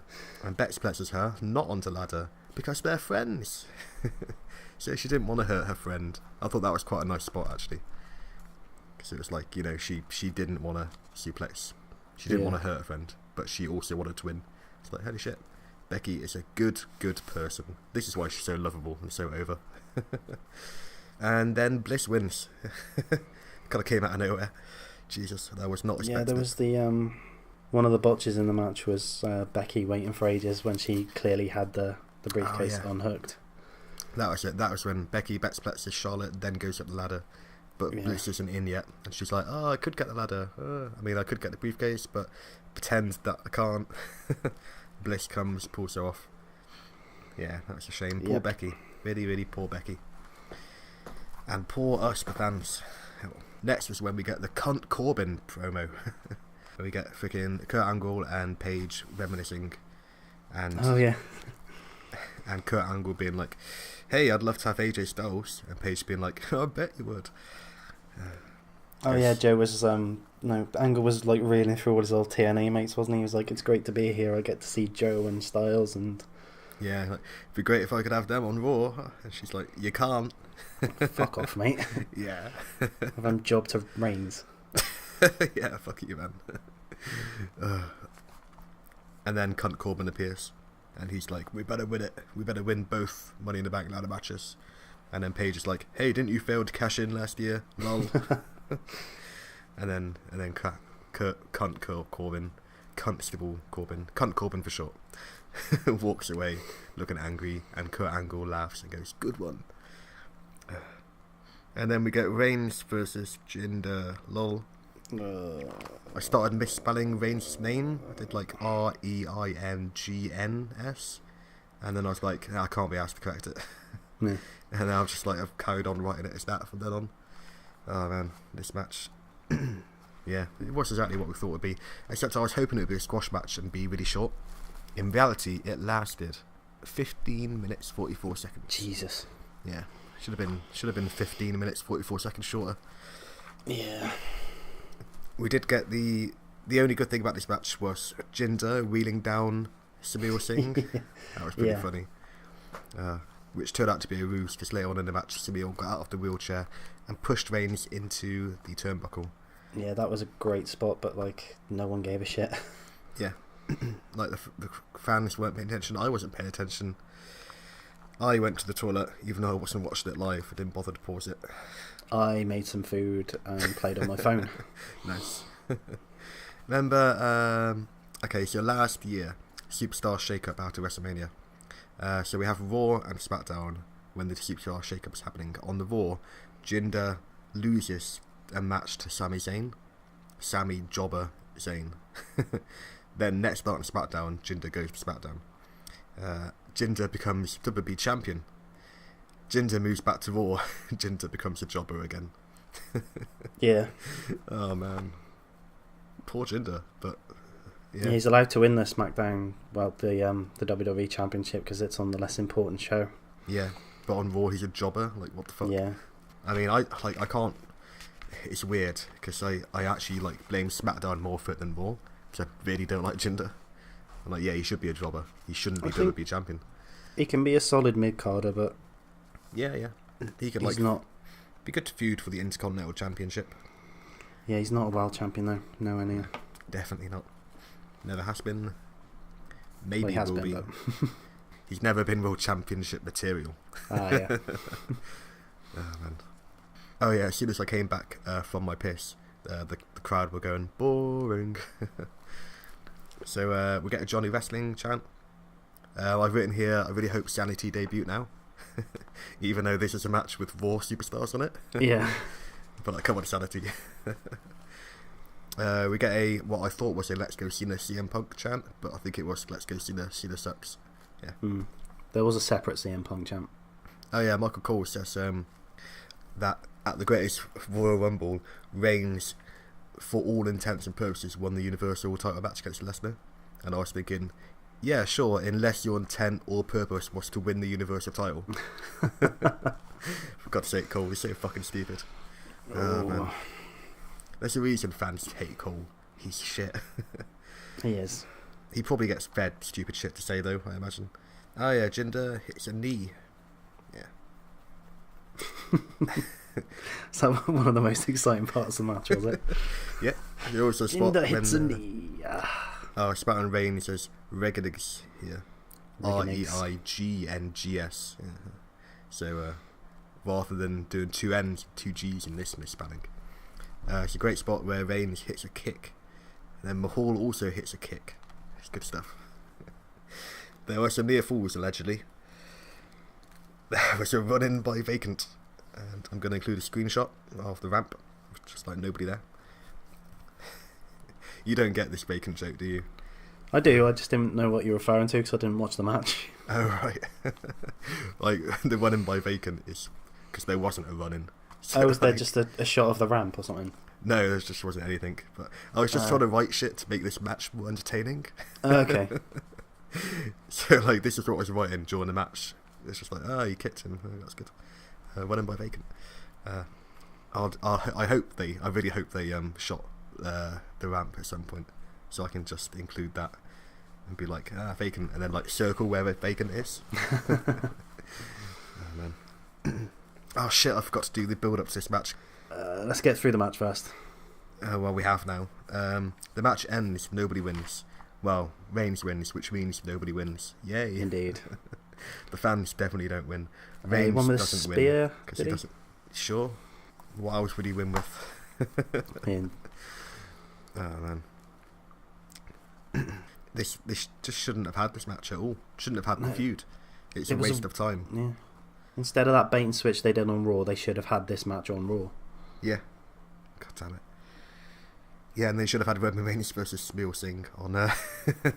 And Bexplexes her not onto the ladder because they're friends. So she didn't want to hurt her friend. I thought that was quite a nice spot, actually. Because it was like, you know, she didn't want to suplex. She didn't want to hurt her friend, but she also wanted to win. It's like, holy shit. Becky is a good person. This is why she's so lovable and so over. And then Bliss wins. Kind of came out of nowhere. Jesus, that was not expected. Yeah, there was the one of the botches in the match was Becky waiting for ages when she clearly had the briefcase unhooked. That was it. That was when Becky Bexplexes Charlotte, then goes up the ladder. But Bliss isn't in yet. And she's like, I could get the ladder. I mean, I could get the briefcase, but pretend that I can't. Bliss comes, pulls her off. Yeah, that was a shame. Poor Becky. Really, really poor Becky. And poor us, the fans. Next was when we get the Cunt Corbin promo. We get freaking Kurt Angle and Paige reminiscing. And and Kurt Angle being like, hey, I'd love to have AJ Styles. And Paige being like, I bet you would. Joe was Angle was like reeling through all his old TNA mates, wasn't he? He was like, it's great to be here, I get to see Joe and Styles and like, it'd be great if I could have them on Raw. And she's like, you can't. Fuck off, mate. Yeah. I've job to Reigns. Yeah, fuck you, man. And then Cunt Corbin appears and he's like, we better win it. We better win both Money in the Bank ladder matches. And then Paige is like, hey, didn't you fail to cash in last year? Lol. and then Cunt Corbin, Constable Corbin, Cunt Corbin for short, walks away looking angry, and Kurt Angle laughs and goes, good one. And then we get Reigns versus Jinder. Lol. I started misspelling Reigns' name. I did like REINGNS, and then I was like, I can't be asked to correct it. Yeah. And then I've carried on writing it as that from then on. Oh man, this match. Yeah, it was exactly what we thought it would be. Except I was hoping it would be a squash match and be really short. In reality, it lasted 15 minutes 44 seconds. Jesus. Yeah, should have been 15 minutes 44 seconds shorter. Yeah. We did get the only good thing about this match was Jinder wheeling down Samir Singh. That was pretty funny. Which turned out to be a ruse because later on in the match, Samir got out of the wheelchair and pushed Reigns into the turnbuckle. Yeah, that was a great spot, but like no one gave a shit. Yeah, like the fans weren't paying attention. I wasn't paying attention. I went to the toilet, even though I wasn't watching it live. I didn't bother to pause it. I made some food and played on my phone. Nice. Remember, okay, so last year, Superstar Shake-Up after WrestleMania. So we have Raw and SmackDown when the Superstar Shake-Up is happening. On the Raw, Jinder loses a match to Sami Zayn. Sami Jobber Zayn. Then next night on SmackDown, Jinder goes to SmackDown. Jinder becomes WWE champion. Jinder moves back to Raw. Jinder becomes a jobber again. Yeah. Oh man. Poor Jinder, but yeah, he's allowed to win the SmackDown, the WWE Championship because it's on the less important show. Yeah, but on Raw he's a jobber. Like, what the fuck? Yeah. I mean, I can't. It's weird because I actually like blame SmackDown more for it than Raw because I really don't like Jinder. I'm like, yeah, he should be a jobber. He shouldn't be WWE champion. He can be a solid mid-carder, but yeah, he could he's not. Be good to feud for the Intercontinental Championship. Yeah, he's not a world champion though. No, any. Definitely not. Never has been. Maybe he will be. He's never been world championship material. Ah, yeah. Oh man. Oh yeah. As soon as I came back from my piss, the crowd were going boring. So we get a Johnny Wrestling chant. I've written here, I really hope Sanity debut now. Even though this is a match with Raw superstars on it. Yeah. But like, come on, Sanity. We get what I thought was a Let's Go Cena CM Punk chant, but I think it was Let's Go Cena sucks. Yeah. There was a separate CM Punk chant. Oh yeah, Michael Cole says that at the greatest Royal Rumble, Reigns, for all intents and purposes, won the Universal title match against Lesnar. And I was thinking, yeah, sure, unless your intent or purpose was to win the Universal title. For God's sake, Cole, you're so fucking stupid. Oh, man. There's a reason fans hate Cole. He's shit. He is. He probably gets fed stupid shit to say, though, I imagine. Oh, yeah, Jinder hits a knee. Yeah. So one of the most exciting parts of the match, was it? Yeah. You also spot Jinder hits a knee. Oh, spot on Reigns says Reginigs here. Reginigs. Reigns. Yeah. So, rather than doing two N's, two G's in this misspelling. It's a great spot where Reigns hits a kick. And then Mahal also hits a kick. It's good stuff. There were some near falls, allegedly. There was a run-in by Vacant. And I'm going to include a screenshot of the ramp. Just like nobody there. You don't get this Vacant joke, do you? I do, I just didn't know what you were referring to because I didn't watch the match. Oh, right. Like, the run-in by Vacant is because there wasn't a run-in. So, was there just a shot of the ramp or something? No, there just wasn't anything. But I was just trying to write shit to make this match more entertaining. Okay. So, like, this is what I was writing during the match. It's just like, you kicked him. Oh, that's good. Run-in by Vacant. I really hope they shot the ramp at some point, so I can just include that and be like, Vacant, and then like circle where Vacant is. Oh, man. Oh shit, I forgot to do the build up to this match. Let's get through the match first. Well, we have now. The match ends, nobody wins. Well, Reigns wins, which means nobody wins. Yay. Indeed. The fans definitely don't win. Reigns doesn't win because he doesn't. Sure. What else would he win with? Oh, man. This just shouldn't have had this match at all. Shouldn't have had the feud. It's a waste of time. Yeah. Instead of that bait and switch they did on Raw, they should have had this match on Raw. Yeah. God damn it. Yeah, and they should have had Roman Reigns versus Smil Singh on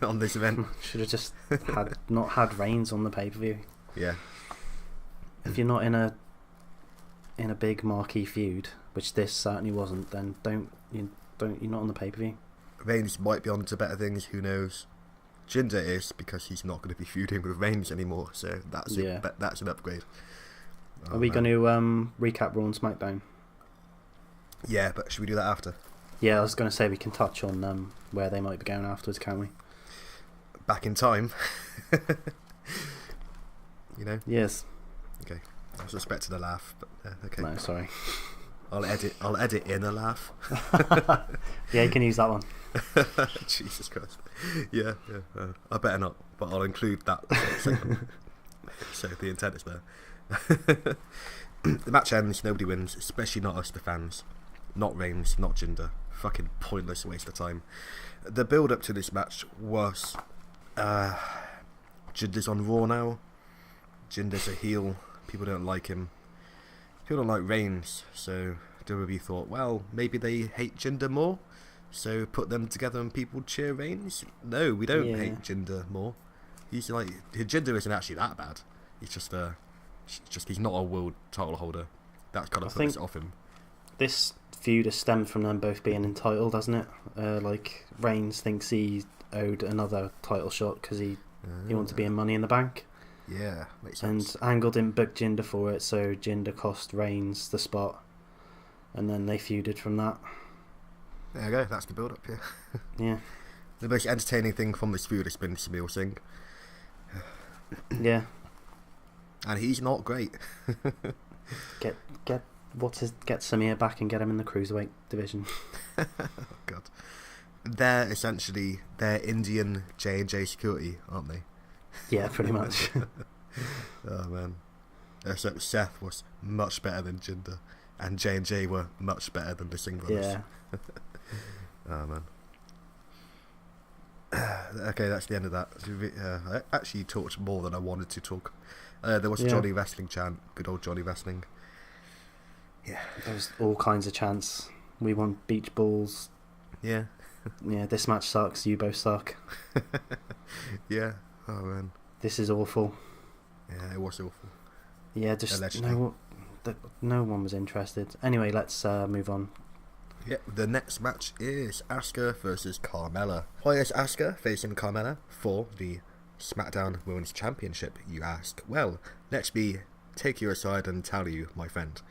on this event. Should have just not had Reigns on the pay-per-view. Yeah. If you're not in a big marquee feud, which this certainly wasn't, then you're not on the pay-per-view. Reigns might be on to better things, who knows. Jinder is, because he's not going to be feuding with Reigns anymore, so that's an upgrade. Are we going to recap Raw and SmackDown? Yeah, but should we do that after? Yeah, I was going to say we can touch on where they might be going afterwards, can't we? Back in time. You know? Yes. Okay. I was expecting a laugh, but okay. No, sorry. I'll edit in a laugh. Yeah, you can use that one. Jesus Christ. Yeah. I better not, but I'll include that segment. So the intent is there. The match ends, nobody wins, especially not us, the fans. Not Reigns, not Jinder. Fucking pointless waste of time. The build up to this match was Jinder's on Raw now. Jinder's a heel. People don't like him. People don't like Reigns, so WWE thought, well, maybe they hate Jinder more, so put them together and people cheer Reigns. No, we don't hate Jinder more. He's like, Jinder isn't actually that bad. He's just he's not a world title holder. That's kind of put us off him. This feud has stemmed from them both being entitled, hasn't it? Like Reigns thinks he owed another title shot because he wanted to be in Money in the Bank. Yeah, makes sense. And Angle didn't book Jinder for it, so Jinder cost Reigns the spot, and then they feuded from that. There you go, that's the build up, yeah. Yeah. The most entertaining thing from this feud has been Smil Singh. Yeah. And he's not great. Get Samir back and get him in the cruiserweight division. Oh God. They're essentially Indian J&J security, aren't they? Yeah, pretty much. Oh man. So Seth was much better than Jinder, and J&J were much better than the Singh brothers. Yeah. Oh man. Okay, that's the end of that. I actually talked more than I wanted to talk. There was a Johnny Wrestling chant. Good old Johnny Wrestling. Yeah. There was all kinds of chants. We want beach balls. Yeah. Yeah, this match sucks. You both suck. Yeah. Oh man. This is awful. Yeah, it was awful. Yeah, just Allegedly. you know what? no one was interested. Anyway, let's move on. Yep, the next match is Asuka versus Carmella. Why is Asuka facing Carmella for the SmackDown Women's Championship, you ask? Well, let me take you aside and tell you, my friend.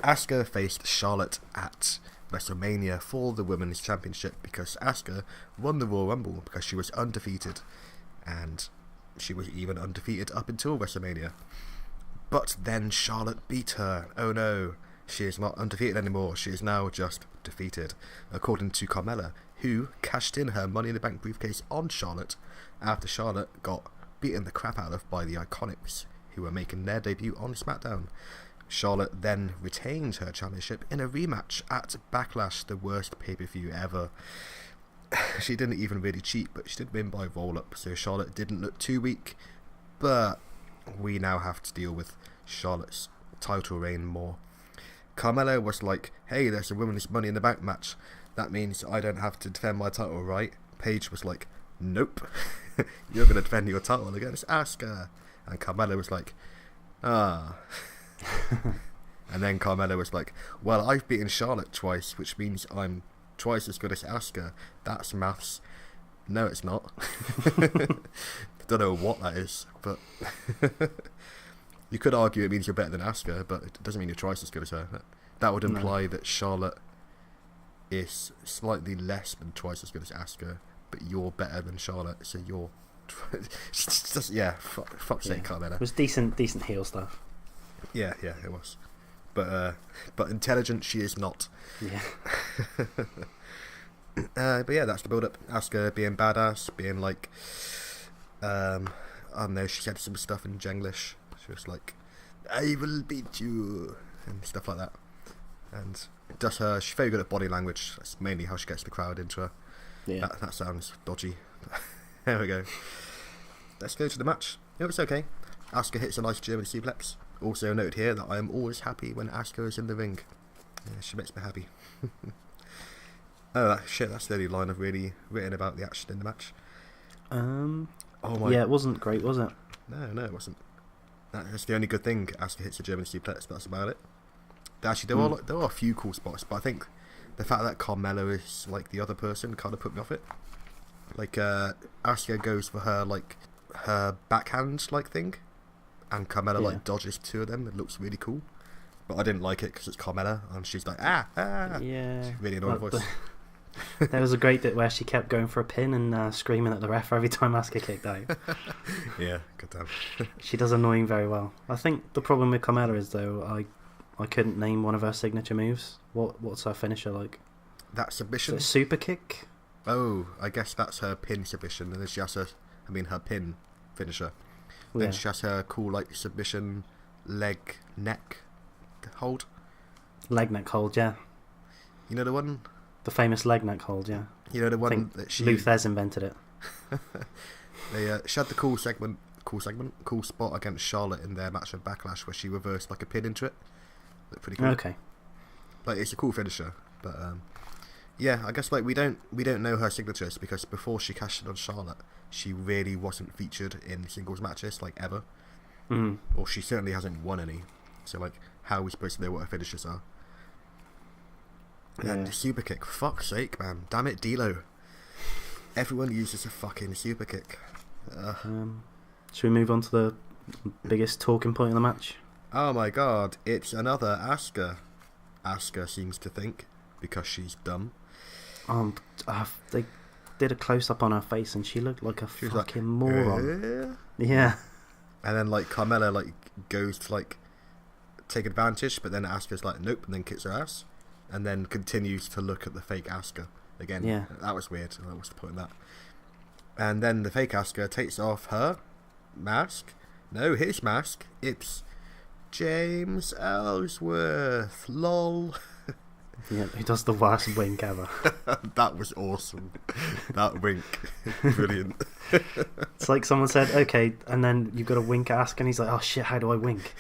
Asuka faced Charlotte at WrestleMania for the Women's Championship because Asuka won the Royal Rumble because she was undefeated, and she was even undefeated up until WrestleMania. But then Charlotte beat her. Oh no, she is not undefeated anymore, she is now just defeated, according to Carmella, who cashed in her Money in the Bank briefcase on Charlotte after Charlotte got beaten the crap out of by the Iconics, who were making their debut on SmackDown. Charlotte then retained her championship in a rematch at Backlash, the worst pay-per-view ever. She didn't even really cheat, but she did win by roll-up, so Charlotte didn't look too weak, but we now have to deal with Charlotte's title reign more. Carmella was like, hey, there's a women's Money in the Bank match, that means I don't have to defend my title, right? Paige was like, nope, you're going to defend your title against Asuka. And Carmella was like, ah. And then Carmella was like, well, I've beaten Charlotte twice, which means I'm twice as good as Asuka. That's maths. No, it's not. Don't know what that is, but you could argue it means you're better than Asuka, but it doesn't mean you're twice as good as her. That would imply that Charlotte is slightly less than twice as good as Asuka, but you're better than Charlotte, so you're just, yeah, fuck's sake, Carmella. It was decent heel stuff. Yeah, it was, but intelligent she is not. Yeah. But yeah, that's the build-up. Asuka being badass, being like, I don't know, she said some stuff in Jenglish. She was like, I will beat you, and stuff like that. And she's very good at body language. That's mainly how she gets the crowd into her. Yeah. That sounds dodgy. There we go. Let's go to the match. It was okay. Asuka hits a nice German suplex. Also note here that I am always happy when Asuka is in the ring. Yeah, she makes me happy. Oh shit, that's the only line I've really written about the action in the match. Yeah, it wasn't great, was it? No, it wasn't. That's the only good thing. Asuka hits a German suplex, that's about it. Actually, there are a few cool spots, but I think the fact that Carmella is like the other person kind of put me off it. Like, Asuka goes for her backhand like thing, and Carmella like dodges two of them. It looks really cool, but I didn't like it because it's Carmella and she's like yeah, she's really annoying voice. There was a great bit where she kept going for a pin and screaming at the ref every time Asuka kicked out. Yeah, good damn. She does annoying very well. I think the problem with Carmella is though I couldn't name one of her signature moves. What's her finisher like? That submission. Is it a super kick? Oh, I guess that's her pin submission, and then she has her pin finisher. Then she has her cool like submission leg neck hold. Leg neck hold, yeah. You know the one? The famous leg neck hold, yeah. You know the one that she... Luthez invented it. She had the cool spot against Charlotte in their match at Backlash where she reversed like a pin into it. Looked pretty cool. Okay. Like, it's a cool finisher, but yeah, I guess like we don't know her signatures because before she cashed in on Charlotte, she really wasn't featured in singles matches like ever. Mm. Or she certainly hasn't won any. So like, how are we supposed to know what her finishers are? And super kick, for fuck's sake, man. Damn it, D'Lo. Everyone uses a fucking super kick. Should we move on to the biggest talking point of the match? Oh my god, it's another Asuka. Asuka seems to think, because she's dumb. They did a close-up on her face and she looked like a fucking moron. Yeah. And then like Carmella like goes to like take advantage, but then Asuka's like nope, and then kicks her ass. And then continues to look at the fake Asuka again. Yeah. That was weird. What's the point in that? And then the fake Asuka takes off her mask. No, his mask. It's James Ellsworth. Lol. Yeah, he does the worst wink ever. That was awesome. That wink. Brilliant. It's like someone said, okay, and then you've got to wink at Asuka, and he's like, oh shit, how do I wink?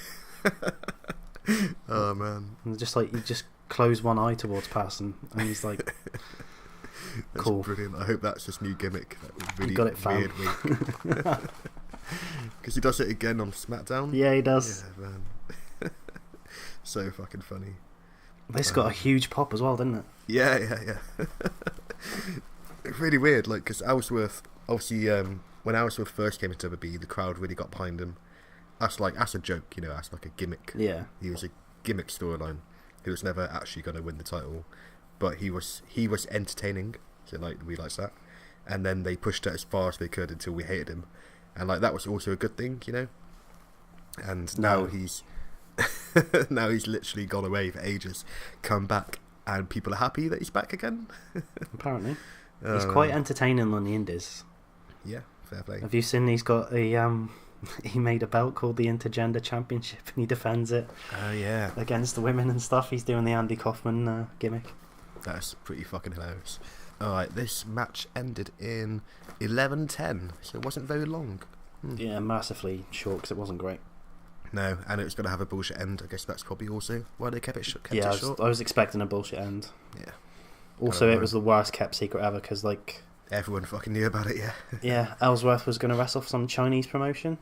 Oh man. And just like, you just close one eye towards person, and he's like, cool. Brilliant. I hope that's his new gimmick. That really you got it, fam. weird wink. Because he does it again on SmackDown. Yeah, he does. Yeah, man. So fucking funny. This got a huge pop as well, didn't it? Yeah. Really weird, like, because Ellsworth, obviously, when Ellsworth first came into WWE, the crowd really got behind him. That's a joke, you know, that's like a gimmick. Yeah. He was a gimmick storyline. He was never actually going to win the title, but he was entertaining, so like we liked that. And then they pushed it as far as they could until we hated him, and like that was also a good thing, you know. And now he's now he's literally gone away for ages, come back, and people are happy that he's back again. Apparently, he's quite entertaining on the Indies. Yeah, fair play. Have you seen he's got a he made a belt called the Intergender Championship, and he defends it. Oh yeah, against the women and stuff. He's doing the Andy Kaufman gimmick. That's pretty fucking hilarious. Alright, this match ended in 11:10, so it wasn't very long. Yeah, massively short because it wasn't great. No, and it was going to have a bullshit end. I guess that's probably also why they kept it short. I was expecting a bullshit end. Yeah. Also, it was the worst kept secret ever because, like... everyone fucking knew about it, yeah. Yeah, Ellsworth was going to wrestle for some Chinese promotion.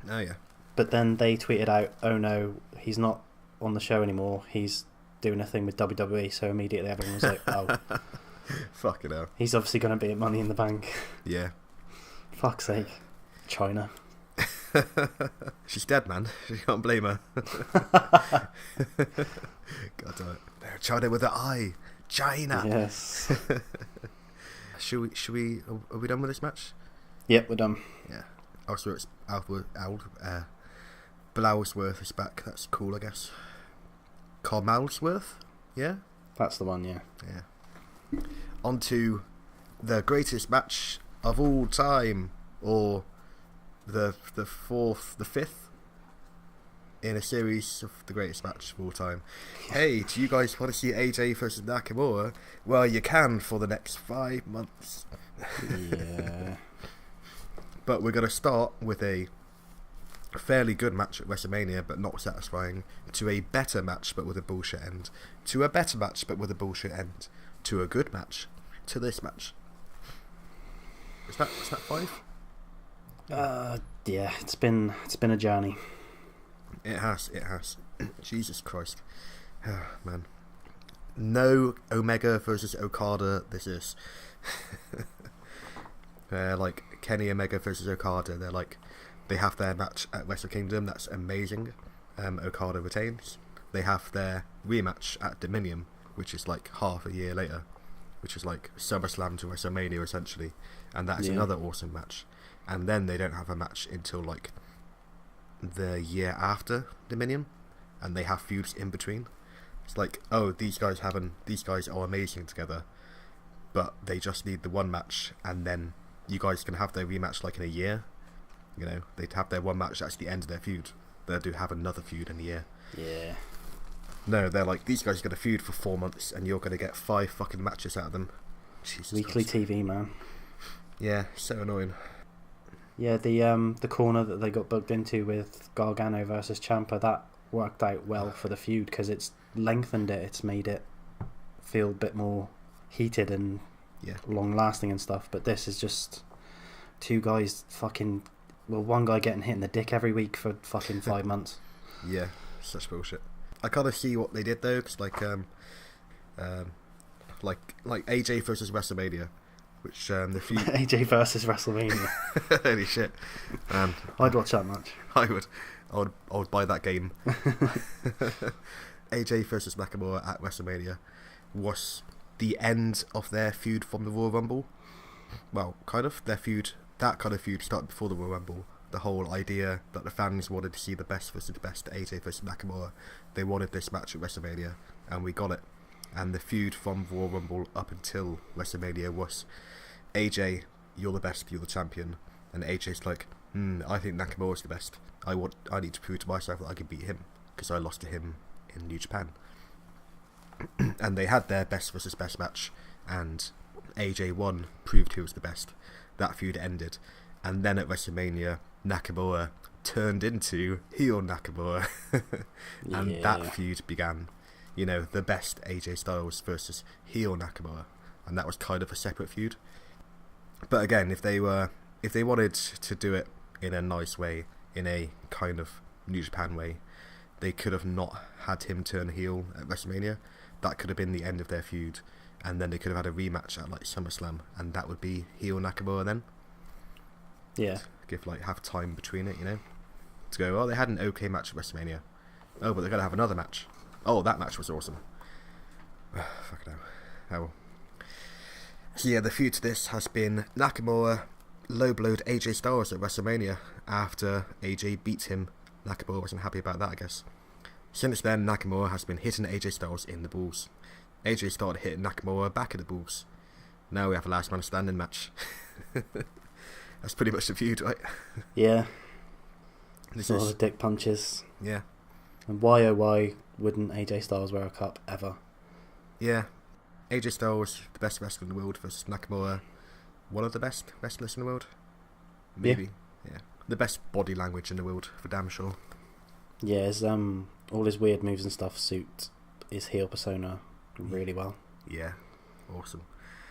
Oh, yeah. But then they tweeted out, oh no, he's not on the show anymore. He's doing a thing with WWE, so immediately everyone was like, oh. Fucking hell. He's obviously going to be at Money in the Bank. Yeah. Fuck's sake. China. She's dead, man. You can't blame her. God damn it. China with the eye. China. Yes. Should we? Are we done with this match? Yep, we're done. Yeah. Also, it's Blowsworth is back. That's cool, I guess. Carmalsworth? Yeah? That's the one, yeah. Yeah. On to the greatest match of all time, or the fifth in a series of the greatest match of all time. Hey, do you guys want to see AJ versus Nakamura? Well, you can for the next 5 months. Yeah. But we're going to start with a fairly good match at WrestleMania, but not satisfying, to a better match, but with a bullshit end, to a better match, but with a bullshit end, to a good match, to this match. Is that 5? Yeah, it's been a journey. It has. Jesus Christ. Oh, man. No Omega versus Okada, this is. Like Kenny Omega versus Okada, they have their match at Wrestle Kingdom, that's amazing. Okada retains. They have their rematch at Dominion, which is like half a year later, which is like SummerSlam to WrestleMania essentially, and that is another awesome match. And then they don't have a match until like the year after Dominion, and they have feuds in between. It's like, oh, these guys are amazing together, but they just need the one match, and then you guys can have their rematch like in a year. You know, they'd have their one match, that's the end of their feud. They do have another feud in a year. Yeah. No, they're like, these guys are going to feud for 4 months, and you're going to get 5 fucking matches out of them. Jesus Weekly Christ. TV, man. Yeah, so annoying. Yeah, the corner that they got booked into with Gargano versus Ciampa, that worked out well for the feud because it's lengthened it. It's made it feel a bit more heated and long lasting and stuff. But this is just two guys one guy getting hit in the dick every week for fucking 5 months. Yeah, such bullshit. I kind of see what they did though, because like AJ versus WrestleMania, which the feud AJ versus WrestleMania. Holy shit! I'd watch that match. I would buy that game. AJ versus Nakamura at WrestleMania was the end of their feud from the Royal Rumble. Well, kind of. That kind of feud started before the Royal Rumble. The whole idea that the fans wanted to see the best versus the best, AJ versus Nakamura. They wanted this match at WrestleMania, and we got it. And the feud from Royal Rumble up until WrestleMania was, AJ, you're the best, you're the champion. And AJ's like, I think Nakamura's the best. I need to prove to myself that I can beat him, because I lost to him in New Japan. And they had their best versus best match, and AJ won, proved he was the best. That feud ended, and then at WrestleMania, Nakamura turned into heel Nakamura, and that feud began. You know, the best AJ Styles versus heel Nakamura, and that was kind of a separate feud. But again, if they wanted to do it in a nice way, in a kind of New Japan way. They could have not had him turn heel at WrestleMania. That could have been the end of their feud, and then they could have had a rematch at like SummerSlam, and that would be heel Nakamura then. Yeah. Give like half time between it, you know, to go. Oh, they had an okay match at WrestleMania. Oh, but they're gonna have another match. Oh, that match was awesome. Fuck no. Oh. So yeah, the feud to this has been Nakamura low-blowed AJ Styles at WrestleMania after AJ beat him. Nakamura wasn't happy about that, I guess. Since then, Nakamura has been hitting AJ Styles in the balls. AJ started hitting Nakamura back in the balls. Now we have a last man standing match. That's pretty much the feud, right? Yeah. This all is the dick punches. Yeah. And why oh why wouldn't AJ Styles wear a cup ever? Yeah. AJ Styles, the best wrestler in the world, versus Nakamura, one of the best wrestlers in the world. Maybe. Yeah. The best body language in the world, for damn sure. Yeah, his, all his weird moves and stuff suit his heel persona really well. Yeah. Awesome.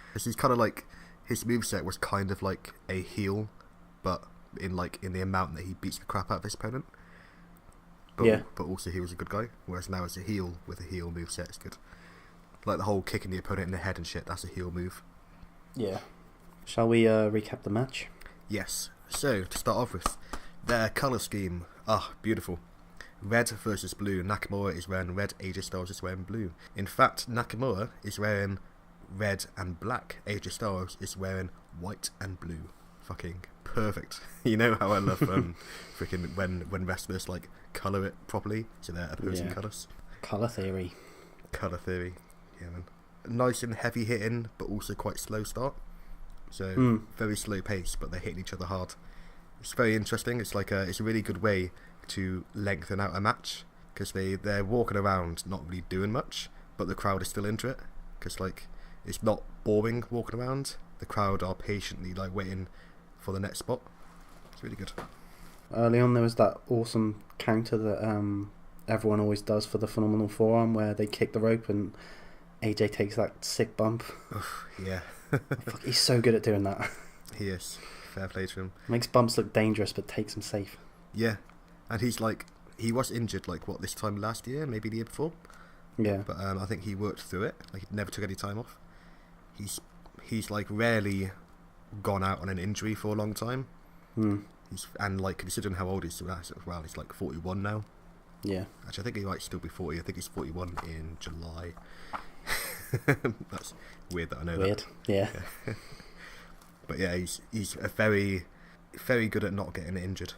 Because he's kind of like, his moveset was kind of like a heel, but in the amount that he beats the crap out of his opponent. But also he was a good guy, whereas now as a heel with a heel moveset is good. Like the whole kicking the opponent in the head and shit, that's a heel move. Yeah. Shall we recap the match? Yes. So, to start off with, their colour scheme. Beautiful. Red versus blue. Nakamura is wearing red, AJ Styles is wearing blue. In fact, Nakamura is wearing red and black. AJ Styles is wearing white and blue. Fucking perfect. You know how I love freaking when wrestlers like colour it properly, so they're opposing colours. Colour theory. Colour theory. Yeah, man. Nice and heavy hitting, but also quite slow start. So very slow pace, but they're hitting each other hard. It's very interesting. It's like it's a really good way to lengthen out a match, because they're walking around not really doing much, but the crowd is still into it, because like it's not boring walking around. The crowd are patiently like waiting for the next spot. It's really good. Early on there was that awesome counter that everyone always does for the Phenomenal Forearm, where they kick the rope and AJ takes that sick bump. Yeah. Fuck, he's so good at doing that. He is. Fair play to him. Makes bumps look dangerous, but takes them safe. Yeah. And he was injured this time last year, maybe the year before. Yeah. But I think he worked through it. Like, he never took any time off. He's like rarely gone out on an injury for a long time. And like considering how old he is as well, he's like 41 now. Yeah. Actually, I think he might still be 40. I think he's 41 in July. That's weird that I know that. Yeah. But yeah, he's a very, very good at not getting injured.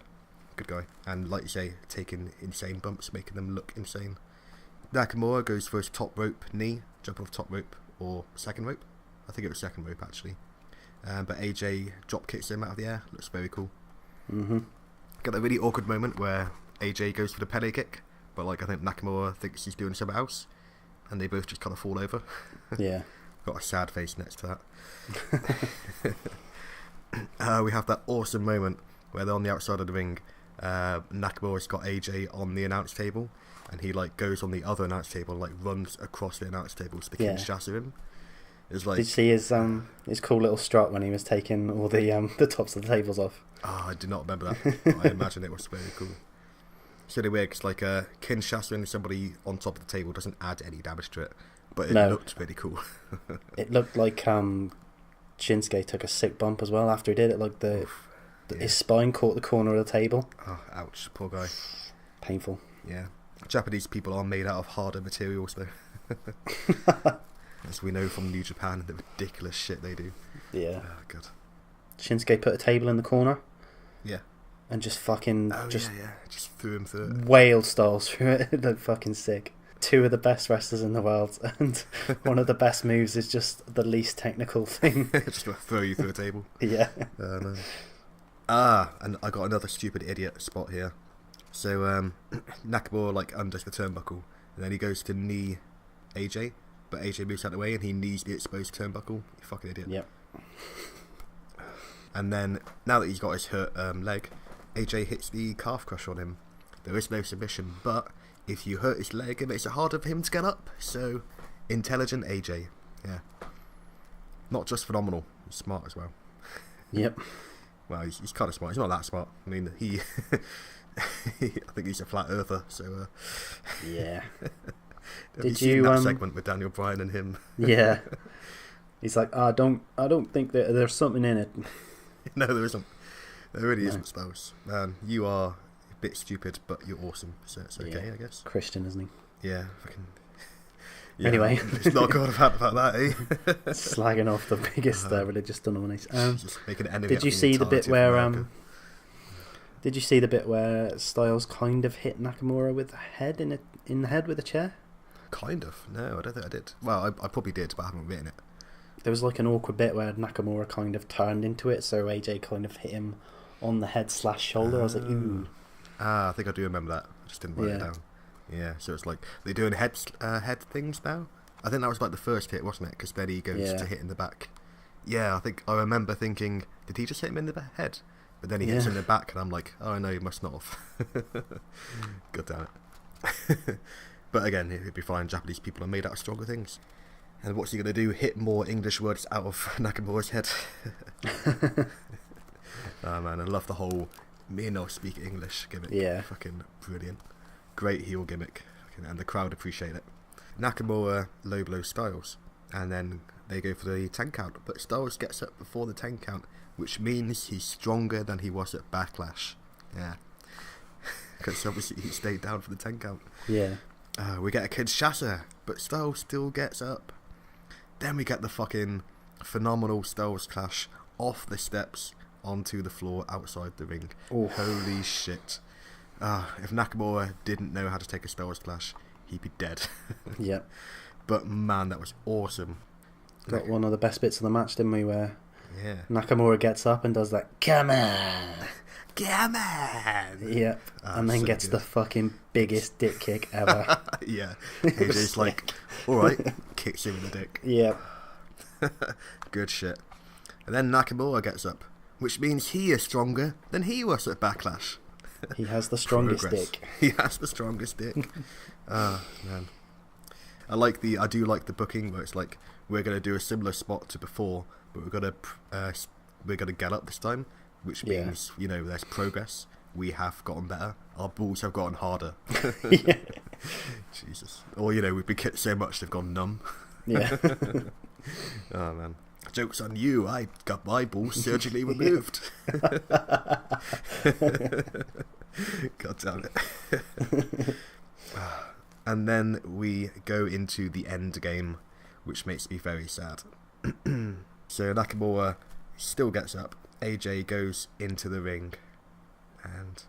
Good guy. And like you say, taking insane bumps, making them look insane. Nakamura goes for his top rope knee, jump off top rope, or second rope. I think it was second rope actually. But AJ drop kicks him out of the air. Looks very cool. Got a really awkward moment where AJ goes for the Pele kick, but like I think Nakamura thinks he's doing something else, and they both just kind of fall over. Yeah. Got a sad face next to that. We have that awesome moment where they're on the outside of the ring. Nakamura's got AJ on the announce table, and he like goes on the other announce table and like runs across the announce table so they can shatter him. It's like, did you see his cool little strut when he was taking all the tops of the tables off? I did not remember that. But I imagine it was very cool. It's really weird because like Kinshasa somebody on top of the table doesn't add any damage to it, but it looked really cool. It looked like Shinsuke took a sick bump as well after he did it. Like his spine caught the corner of the table. Oh, ouch! Poor guy. Painful. Yeah, Japanese people are made out of harder materials though. As we know from New Japan, the ridiculous shit they do. Yeah. Oh, God. Shinsuke put a table in the corner. Yeah. And just fucking... just threw him through it. Whale styles through it. They're fucking sick. Two of the best wrestlers in the world, and one of the best moves is just the least technical thing. Just to throw you through a table. Yeah. No. And I got another stupid idiot spot here. So Nakamura like undoes the turnbuckle, and then he goes to knee AJ, but AJ moves out of the way and he knees the exposed turnbuckle. You fucking idiot. Yep. And then now that he's got his hurt leg, AJ hits the calf crusher on him. There is no submission, but if you hurt his leg, it makes it harder for him to get up. So, intelligent AJ. Yeah. Not just phenomenal, he's smart as well. Yep. Well, he's kind of smart. He's not that smart. I mean, I think he's a flat earther. So yeah. Have you seen that segment with Daniel Bryan and him? Yeah. He's like, I don't think that there's something in it. No, there isn't. There really isn't, Styles. Man, you are a bit stupid, but you're awesome. So it's okay, I guess. Christian, isn't he? Yeah, fucking. Yeah, anyway, it's not good about that, eh? Slagging off the biggest religious denomination. Just making an enemy. Did you see the bit where Did you see the bit where Styles kind of hit Nakamura with the head in the head with a chair? Kind of. No, I don't think I did. Well, I probably did, but I haven't written it. There was like an awkward bit where Nakamura kind of turned into it, so AJ kind of hit him on the head / shoulder. I was like, ooh. I think I do remember that. I just didn't write it down. Yeah, so it's like they're doing head things now. I think that was like the first hit, wasn't it? Because then he goes to hit in the back. Yeah, I think I remember thinking, did he just hit him in the head? But then he hits in the back, and I'm like, oh no, he must not have. God damn it. But again, it'd be fine. Japanese people are made out of stronger things. And what's he going to do? Hit more English words out of Nakamura's head? Oh man, I love the whole me not speak English gimmick. Yeah. Fucking brilliant. Great heel gimmick. And the crowd appreciate it. Nakamura low blow Styles. And then they go for the 10 count. But Styles gets up before the 10 count, which means he's stronger than he was at Backlash. Yeah. Because obviously he stayed down for the 10 count. Yeah. We get a Kinshasa, but Styles still gets up. Then we get the fucking phenomenal Styles clash off the steps onto the floor outside the ring. Oof. Holy shit. If Nakamura didn't know how to take a Styles clash, he'd be dead. Yep. But man, that was awesome. Got one of the best bits of the match, didn't we, where Nakamura gets up and does that, come on! Come on! Yep. And then gets the fucking biggest dick kick ever. Yeah. AJ's like, alright, kicks him in the dick. Yep. Good shit. And then Nakamura gets up, which means he is stronger than he was at Backlash. He has the strongest dick. He has the strongest dick. Man. I do like the booking where it's like, we're going to do a similar spot to before, but we're going to get up this time, which means, there's progress. We have gotten better. Our balls have gotten harder. Yeah. Jesus. Or, we've been kicked so much they've gone numb. Yeah. Oh, man. Joke's on you. I got my balls surgically removed. God damn it. And then we go into the end game, which makes me very sad. So Nakamura still gets up. AJ goes into the ring and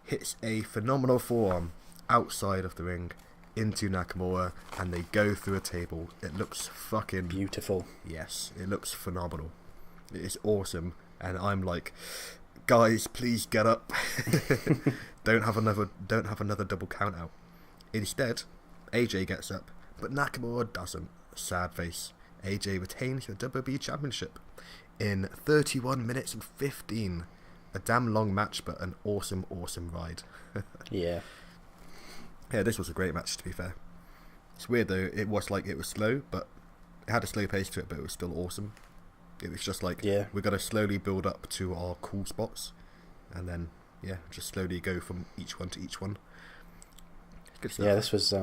hits a phenomenal forearm outside of the ring into Nakamura, and they go through a table. It looks fucking beautiful. Yes, it looks phenomenal. It is awesome, and I'm like, guys, please get up. Don't have another double count out. Instead, AJ gets up, but Nakamura doesn't. Sad face. AJ retains the WWE Championship in 31 minutes and 15. A damn long match, but an awesome, awesome ride. Yeah. Yeah, this was a great match, to be fair. It's weird, though. It was slow, but it had a slow pace to it, but it was still awesome. It was just like, we're going to slowly build up to our cool spots, and then, just slowly go from each one to each one. Good stuff. Yeah, this was,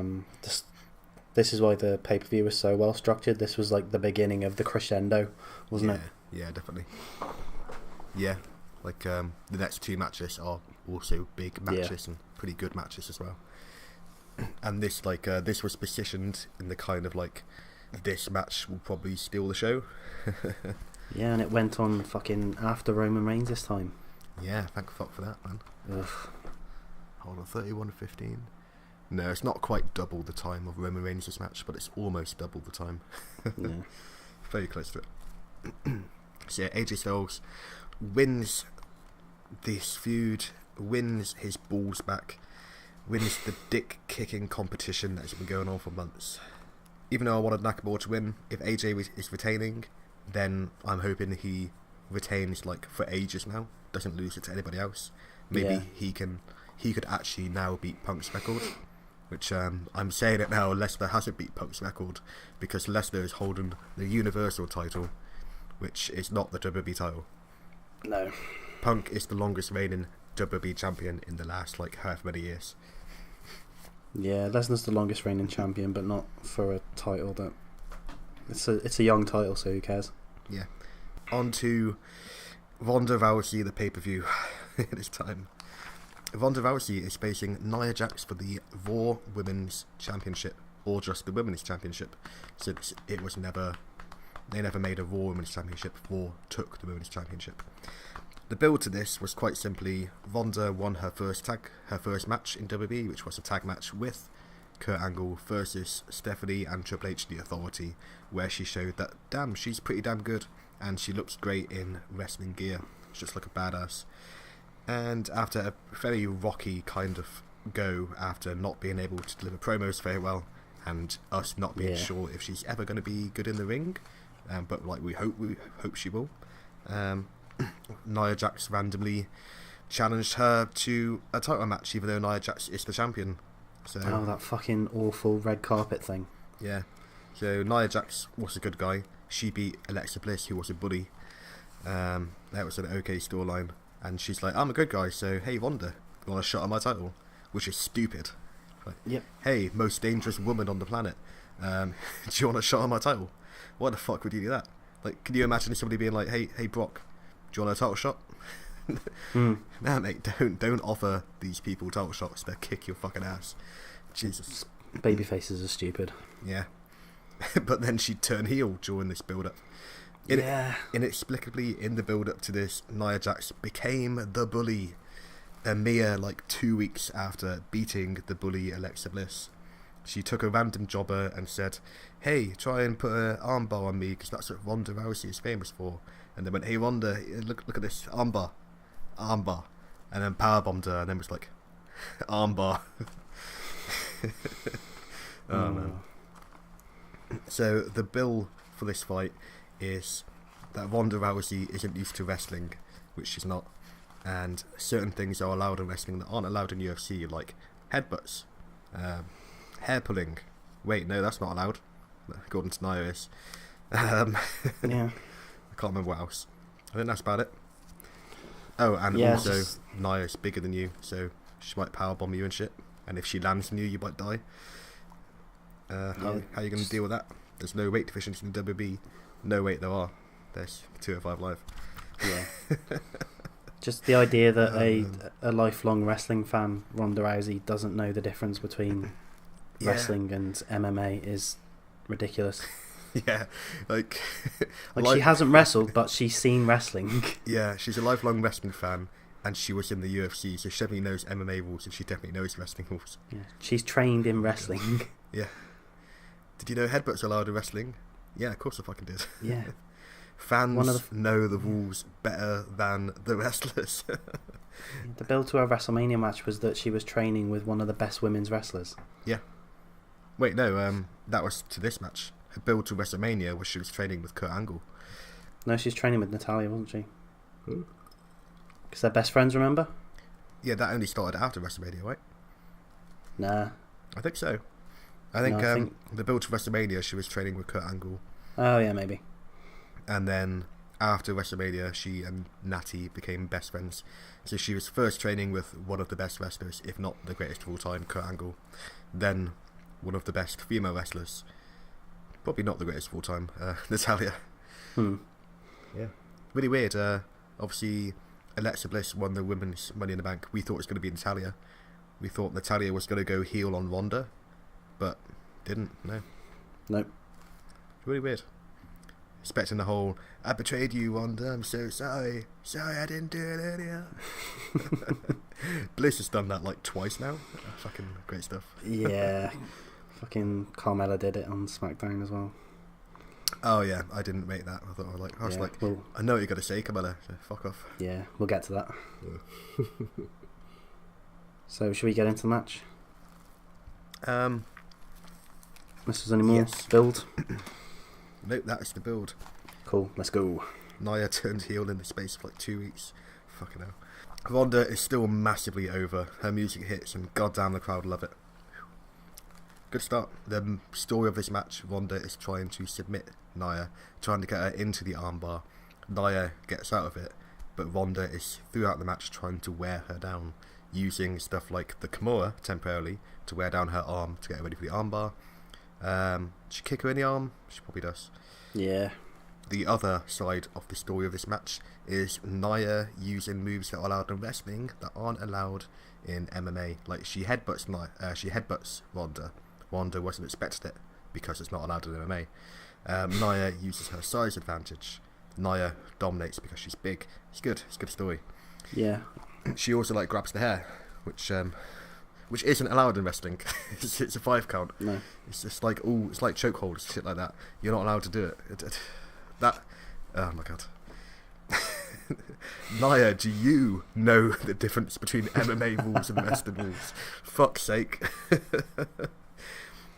this is why the pay-per-view was so well structured. This was like the beginning of the crescendo, wasn't it? Yeah, definitely. Yeah, like the next two matches are also big matches and pretty good matches as well. And this this was positioned in the kind of like, this match will probably steal the show. Yeah, and it went on fucking after Roman Reigns this time. Yeah, thank fuck for that, man. Ugh. Hold on, 31:15. No, it's not quite double the time of Roman Reigns' match, but it's almost double the time. Yeah. Very close to it. So yeah, AJ Styles wins this feud, wins his balls back, wins the dick-kicking competition that's been going on for months. Even though I wanted Nakamura to win, if AJ is retaining, then I'm hoping he retains for ages now, doesn't lose it to anybody else. Maybe he could actually now beat Punk's record, which I'm saying it now, Lesnar hasn't beat Punk's record, because Lesnar is holding the Universal title, which is not the WWE title. No. Punk is the longest reigning WWE champion in the last, like, however many years. Yeah, Lesnar's the longest reigning champion, but not for a title that... It's a young title, so who cares? Yeah. On to Ronda Rousey, the pay-per-view this time. Ronda Rousey is facing Nia Jax for the Raw Women's Championship, or just the Women's Championship, since it was never... They never made a Raw Women's Championship. Raw took the Women's Championship. The build to this was quite simply Ronda won her first match in WWE, which was a tag match with Kurt Angle versus Stephanie and Triple H, the Authority, where she showed that, damn, she's pretty damn good, and she looks great in wrestling gear. She's just like a badass. And after a very rocky kind of go, after not being able to deliver promos very well, and us not being sure if she's ever going to be good in the ring, but like we hope she will. Nia Jax randomly challenged her to a title match, even though Nia Jax is the champion. So, that fucking awful red carpet thing. Yeah. So Nia Jax was a good guy. She beat Alexa Bliss, who was a bully. That was an okay storyline. And she's like, I'm a good guy, so hey Ronda, you want a shot at my title? Which is stupid. Like, yep. Hey, most dangerous woman on the planet. Do you want a shot at my title? Why the fuck would you do that? Like, can you imagine somebody being like, hey Brock, do you want a title shot? Nah, mate, don't offer these people title shots. They'll kick your fucking ass. Jesus. Baby faces are stupid. Yeah. But then she'd turn heel during this build-up. Inexplicably, in the build-up to this, Nia Jax became the bully a mere, 2 weeks after beating the bully Alexa Bliss. She took a random jobber and said, hey, try and put an armbar on me, because that's what Ronda Rousey is famous for. And they went, hey Ronda, look at this, armbar. And then powerbombed her, and then was like, armbar. Oh man. So the bill for this fight is that Ronda Rousey isn't used to wrestling, which she's not, and certain things are allowed in wrestling that aren't allowed in UFC, like headbutts, hair pulling. Wait, no, that's not allowed, according to Nia is. Yeah. I can't remember what else. I think that's about it. Oh, and also Nia's bigger than you, so she might powerbomb you and shit, and if she lands on you, you might die. How are you going to deal with that? There's no weight deficiency in WWE. No, wait, there are. There's 205 Live. Yeah. Just the idea that a lifelong wrestling fan, Ronda Rousey, doesn't know the difference between wrestling and MMA is ridiculous. Yeah, like she hasn't wrestled, but she's seen wrestling. Yeah, she's a lifelong wrestling fan, and she was in the UFC, so she definitely knows MMA rules, and she definitely knows wrestling rules. Yeah, she's trained in wrestling. Yeah. Did you know headbutts are allowed in wrestling? Yeah, of course I fucking did. Yeah. Fans know the rules better than the wrestlers. The build to her WrestleMania match was that she was training with one of the best women's wrestlers. Yeah. Wait, no, that was to this match. Her build to WrestleMania was she was training with Kurt Angle. No, she's training with Natalya, wasn't she? Because they're best friends, remember? Yeah, that only started after WrestleMania, right? Nah. I think so. I think the build to WrestleMania, she was training with Kurt Angle. Oh, yeah, maybe. And then after WrestleMania, she and Natty became best friends. So she was first training with one of the best wrestlers, if not the greatest of all time, Kurt Angle. Then one of the best female wrestlers. Probably not the greatest of all time, Natalya. Yeah. Really weird. Obviously, Alexa Bliss won the women's Money in the Bank. We thought it was going to be Natalya. We thought Natalya was going to go heel on Ronda, but didn't. No. Nope. Really weird. Expecting the whole, I betrayed you, Ronda, I'm so sorry. Sorry I didn't do it earlier. Bliss has done that twice now. Fucking great stuff. Yeah. Fucking Carmella did it on SmackDown as well. Oh yeah, I didn't make that. I I know what you got to say, Carmella, so fuck off. Yeah, we'll get to that. So, should we get into the match? This was any more build? Nope, that is the build. Cool, let's go. Nia turned heel in the space of 2 weeks. Fucking hell. Ronda is still massively over. Her music hits, and goddamn, the crowd love it. Good start. The story of this match, Ronda is trying to submit Nia, trying to get her into the armbar. Nia gets out of it, but Ronda is throughout the match trying to wear her down, using stuff like the Kimura temporarily to wear down her arm to get her ready for the armbar. She kick her in the arm? She probably does. Yeah. The other side of the story of this match is Nia using moves that are allowed in wrestling that aren't allowed in MMA. Like she headbutts Ronda. Ronda wasn't expecting it because it's not allowed in MMA. Nia uses her size advantage. Nia dominates because she's big. It's good. It's a good story. Yeah. She also like grabs the hair, which isn't allowed in wrestling. it's a 5 count. No. It's just like it's like chokeholds, shit like that. You're not allowed to do it. Oh my god. Nia, do you know the difference between MMA rules and wrestling rules? Fuck's sake.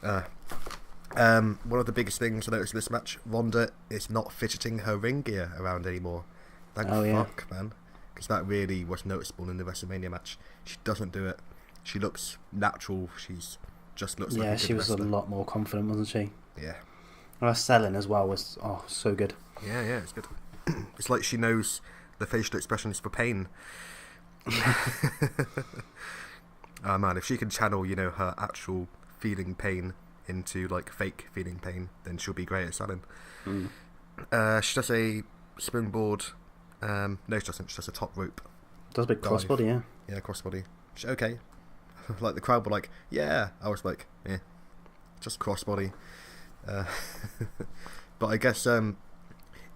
One of the biggest things I noticed in this match, Ronda is not fidgeting her ring gear around anymore. Thank fuck, man. Because that really was noticeable in the WrestleMania match. She doesn't do it. She looks natural. She's just looks like a good she was wrestler. a lot more confident, wasn't she? Yeah. Her selling as well was so good. Yeah, it's good. It's like she knows the facial expressions for pain. Oh man, if she can channel, her actual feeling pain into like fake feeling pain, then she'll be great at selling. She does a springboard. No, she doesn't. She does a top rope. Does a big crossbody, yeah. Yeah, crossbody. Okay. Like the crowd were like, yeah. I was like, yeah, just crossbody. But I guess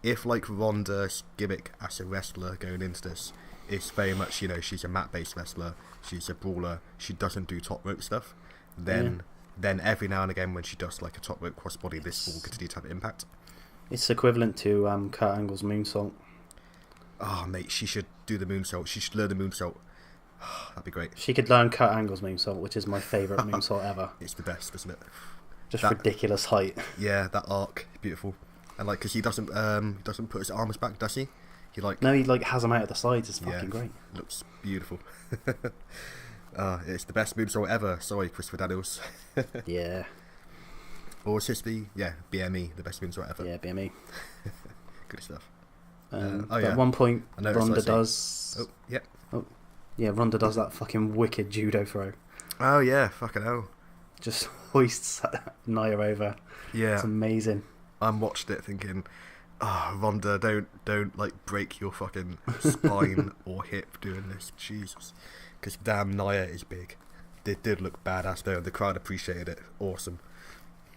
if like Ronda's gimmick as a wrestler going into this is very much, she's a mat-based wrestler, she's a brawler, she doesn't do top rope stuff, then every now and again when she does like a top rope crossbody, this will continue to have impact. It's equivalent to Kurt Angle's moonsault. Oh mate, she should do the moonsault. She should learn the moonsault. That'd be great. She could learn Kurt Angle's moonsault, which is my favourite moonsault ever. It's the best, isn't it? Just ridiculous height. Yeah, that arc, beautiful. And like, because he doesn't put his arms back, does he? He has them out at the sides. It's fucking great. Looks beautiful. It's the best moonsault ever. Sorry, Christopher Daniels. Yeah. Or is this BME, the best moonsault ever? Yeah, BME. Good stuff. At one point, Ronda does. Oh, yeah. Oh, yeah, Ronda does that fucking wicked judo throw. Oh yeah, fucking hell. Just hoists Nia over. Yeah. It's amazing. I watched it thinking, Ronda, don't like break your fucking spine or hip doing this, Jesus. Because damn, Nia is big. It did look badass though. The crowd appreciated it. Awesome.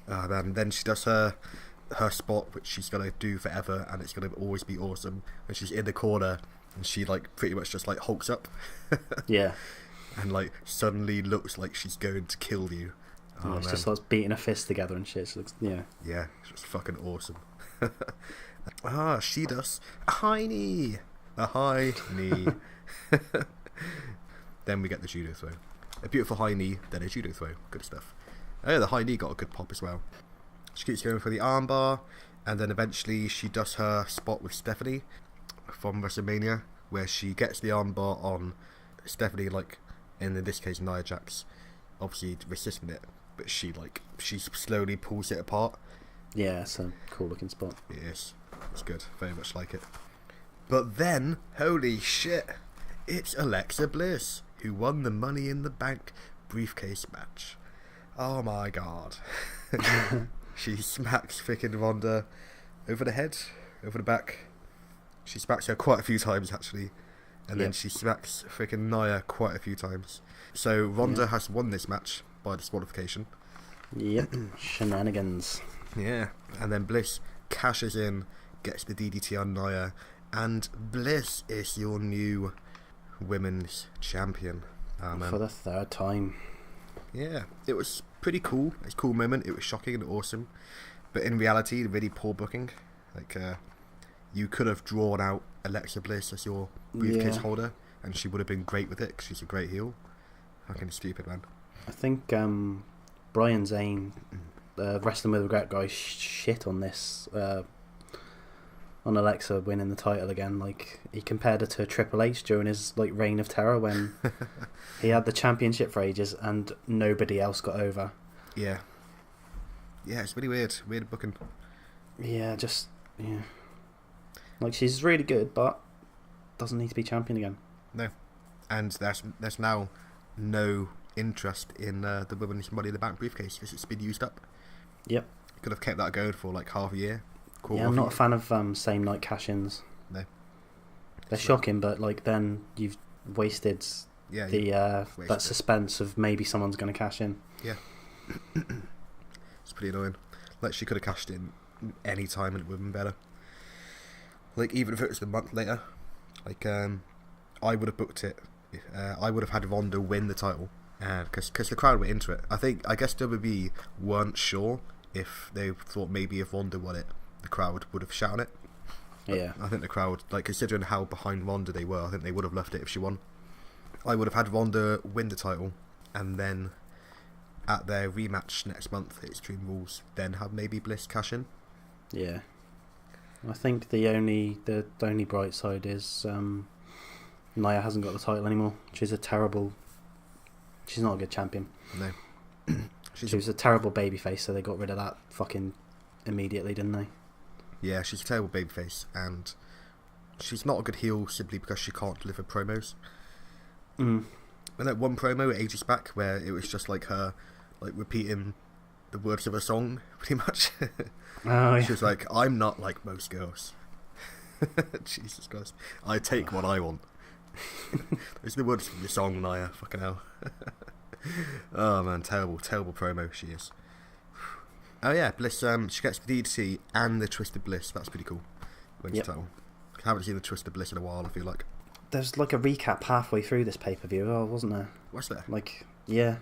Man, then she does her spot, which she's gonna do forever, and it's gonna always be awesome. When she's in the corner and she like pretty much just like hulks up. Yeah. And like suddenly looks like she's going to kill you. She just starts beating her fists together and shit. So yeah, it's just fucking awesome. She does a high knee. Then we get the judo throw. A beautiful high knee, then a judo throw. Good stuff. Oh yeah, the high knee got a good pop as well. She keeps going for the armbar, and then eventually she does her spot with Stephanie from WrestleMania, where she gets the armbar on Stephanie, like in this case Nia Jax, obviously resisting it, but she slowly pulls it apart. Yeah, it's a cool looking spot. Yes, it's good, very much like it. But then, holy shit, it's Alexa Bliss who won the Money in the Bank briefcase match. Oh my god. She smacks freaking Ronda over the head, over the back. She smacks her quite a few times actually, and then she smacks freaking Nia quite a few times. So Ronda has won this match by disqualification. Yep, shenanigans. Yeah, and then Bliss cashes in, gets the DDT on Nia, and Bliss is your new women's champion. For the third time. Yeah, it was pretty cool. It's a cool moment. It was shocking and awesome, but in reality, really poor booking. Like, you could have drawn out Alexa Bliss as your briefcase holder, and she would have been great with it because she's a great heel. Fucking stupid, man. I think Brian Zane, Wrestling with Regret guy, shit on this. On Alexa winning the title again. Like, he compared her to Triple H during his reign of terror when he had the championship for ages and nobody else got over. Yeah, it's really weird booking. Like, she's really good, but doesn't need to be champion again. No. And there's now no interest in the women's Money in the Bank briefcase because it's been used up. Yep. Could have kept that going for like half a year. Yeah, I'm not a fan of same night cash-ins. No. They're shocking, but like then you've wasted that suspense of maybe someone's going to cash in. Yeah. It's pretty annoying. Like, she could have cashed in any time and it would have been better. Like, even if it was a month later, like, I would have booked it. I would have had Ronda win the title, because the crowd were into it. I guess WWE weren't sure if they thought maybe if Ronda won it, the crowd would have shouted it. Yeah. I think the crowd, like, considering how behind Ronda they were, I think they would have loved it if she won. I would have had Ronda win the title, and then at their rematch next month at Extreme Rules, then have maybe Bliss cash in. Yeah. I think the only bright side is Nia hasn't got the title anymore. She's not a good champion. No. She was a terrible babyface, so they got rid of that fucking immediately, didn't they? Yeah, she's a terrible babyface, and she's not a good heel simply because she can't deliver promos. And that one promo ages back where it was just like her, like, repeating the words of a song, pretty much. Oh, yeah. She was like, "I'm not like most girls." Jesus Christ. I take what I want. Those are the words of your song, Nia. Fucking hell. Oh man, terrible promo she is. Oh yeah, Bliss, she gets the DDT and the Twisted Bliss. That's pretty cool. Wins the title. I haven't seen the Twisted Bliss in a while, I feel like. There's like a recap halfway through this pay-per-view, wasn't there? What's there? Like, yeah.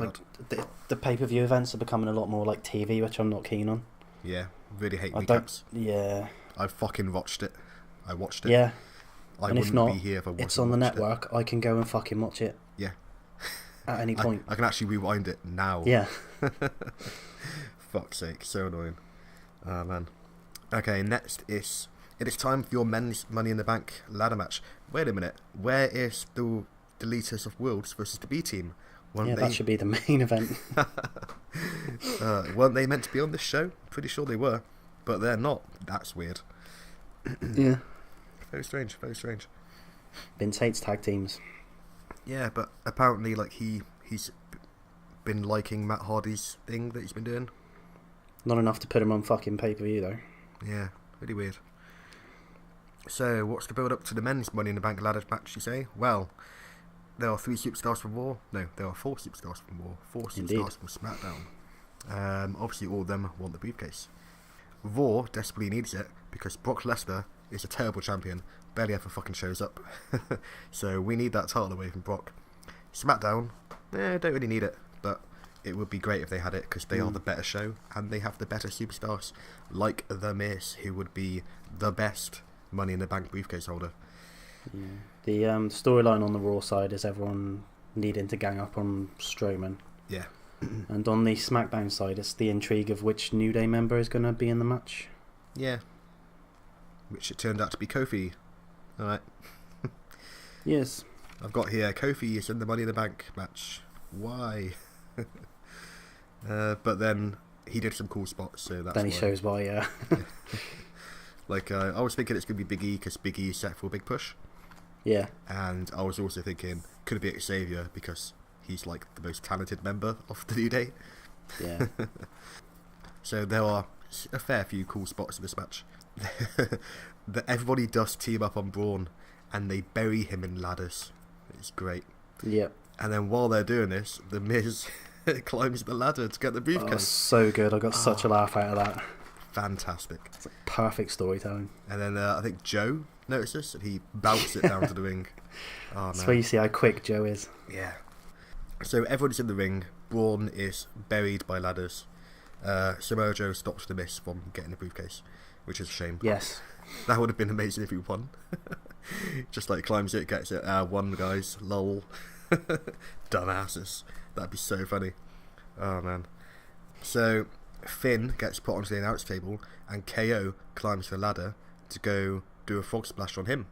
Like, the pay-per-view events are becoming a lot more like TV, which I'm not keen on. Yeah, really hate recaps. Yeah. I fucking watched it. I watched it. Yeah. I and wouldn't if not, be here if I wasn't. It's on the network. I can go and fucking watch it. Yeah. At any point. I can actually rewind it now. Yeah. Fuck's sake, so annoying. Oh man. Okay, next is... It is time for your men's Money in the Bank ladder match. Wait a minute. Where is the Deleters of Worlds versus the B Team? That should be the main event. Weren't they meant to be on this show? Pretty sure they were. But they're not. That's weird. Yeah. Very strange. Vince hates tag teams. Yeah, but apparently, like, he's been liking Matt Hardy's thing that he's been doing. Not enough to put him on fucking pay-per-view, though. Yeah, really weird. So, what's the build-up to the men's Money in the Bank ladder match, you say? Well, there are 3 superstars from Raw. No, there are 4 superstars from Raw. 4 superstars from SmackDown. Obviously, all of them want the briefcase. Raw desperately needs it because Brock Lesnar is a terrible champion. Barely ever fucking shows up. So, we need that title away from Brock. SmackDown, don't really need it, but it would be great if they had it because they are the better show and they have the better superstars, like The Miz, who would be the best Money in the Bank briefcase holder. Yeah. The storyline on the Raw side is everyone needing to gang up on Strowman. Yeah. And on the SmackDown side, it's the intrigue of which New Day member is going to be in the match. Yeah. Which it turned out to be Kofi. Alright. Yes. I've got here, Kofi is in the Money in the Bank match. Why? But then he did some cool spots, so that's then he shows why, yeah. Like, I was thinking it's going to be Big E because Big E is set for a big push. Yeah. And I was also thinking, could it be Xavier because he's like the most talented member of the New Day? Yeah. So there are a fair few cool spots in this match. Everybody does team up on Braun and they bury him in ladders. It's great. Yep. And then while they're doing this, The Miz climbs the ladder to get the briefcase. Oh, so good. I got such a laugh out of that. Fantastic. It's like perfect storytelling. And then I think Joe noticed this and he bounced it down to the ring. Oh, man. That's where you see how quick Joe is. Yeah. So everyone's in the ring. Braun is buried by ladders. Samoa Joe stops The Miz from getting the briefcase, which is a shame. Yes. That would have been amazing if he won. Just like climbs it, gets it. Won, guys. Lol. Dumbasses. That'd be so funny. Oh, man. So Finn gets put onto the announce table and KO climbs the ladder to go do a frog splash on him.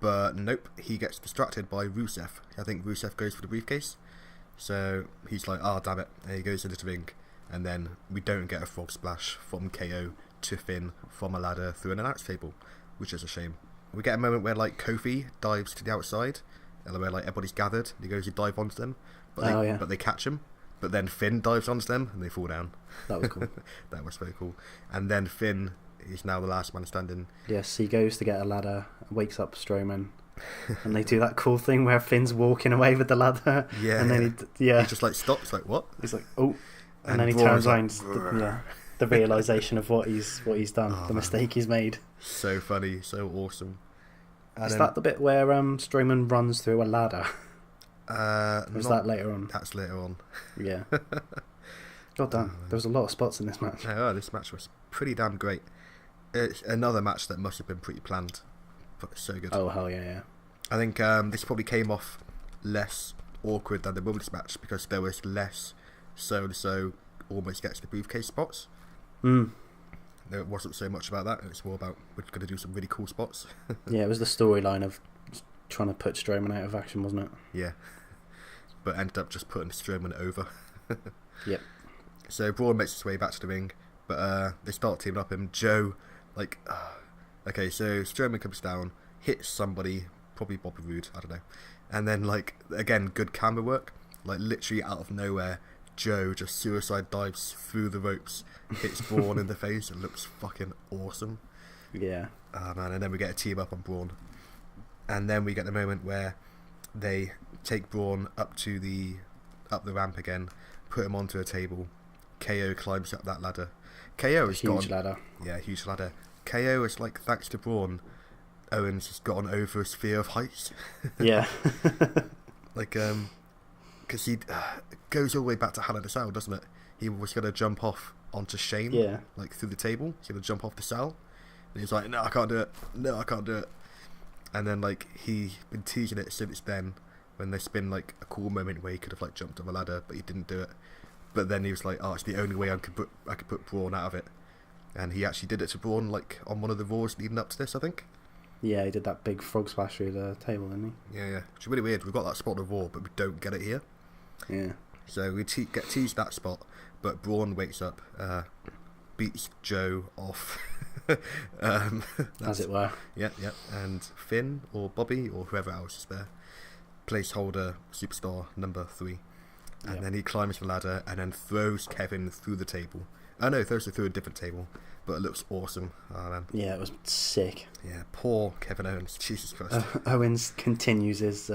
But nope, he gets distracted by Rusev. I think Rusev goes for the briefcase. So he's like, damn it. And he goes into the ring. And then we don't get a frog splash from KO to Finn from a ladder through an announce table, which is a shame. we get a moment where like Kofi dives to the outside, and where like everybody's gathered. And he goes to dive onto them, but they catch him. But then Finn dives onto them and they fall down. That was cool. That was very cool. And then Finn is now the last man standing. Yes, he goes to get a ladder, wakes up Strowman, and they do that cool thing where Finn's walking away with the ladder. Yeah. And then he just like stops, like what? He's like, oh, and then he turns around. The realization of what he's done, the mistake he's made. So funny, so awesome. And is that the bit where Strowman runs through a ladder? Or is that later on? That's later on. Yeah. God damn, there was a lot of spots in this match. This match was pretty damn great. It's another match that must have been pretty planned, but it's so good. Oh hell yeah! I think this probably came off less awkward than the women's match because there was less so almost gets the briefcase spots. There wasn't so much about that. It's more about we're going to do some really cool spots. Yeah, it was the storyline of trying to put Strowman out of action, wasn't it? Yeah, but ended up just putting Strowman over. Yep. So Braun makes his way back to the ring, but they start teaming up him. Joe, okay, so Strowman comes down, hits somebody, probably Bobby Roode, I don't know, and then again, good camera work, literally out of nowhere, Joe just suicide dives through the ropes, hits Braun in the face, and looks fucking awesome. Yeah. Man, and then we get a team up on Braun, and then we get the moment where they take Braun up the ramp again, put him onto a table. KO climbs up that ladder. KO has huge ladder. Yeah, huge ladder. KO is thanks to Braun, Owens has gotten over his fear of heights. Yeah. Because he goes all the way back to Hell in a Cell, doesn't it? He was going to jump off onto Shane, through the table. He's going to jump off the cell, and he's like, "No, I can't do it. No, I can't do it." And then he's been teasing it since then, when there's been a cool moment where he could have jumped on the ladder, but he didn't do it. But then he was like, "Oh, it's the only way I could put Braun out of it," and he actually did it to Braun on one of the Raws leading up to this, I think. Yeah, he did that big frog splash through the table, didn't he? Yeah. It's really weird. We've got that spot of Raw, but we don't get it here. Yeah. So we get teased that spot, but Braun wakes up, beats Joe off. As it were. Yeah. And Finn or Bobby or whoever else is there, placeholder superstar number 3. And then he climbs the ladder and then throws Kevin through the table. Oh no, throws it through a different table, but it looks awesome. Oh, man. Yeah, it was sick. Yeah, poor Kevin Owens. Jesus Christ. Owens continues his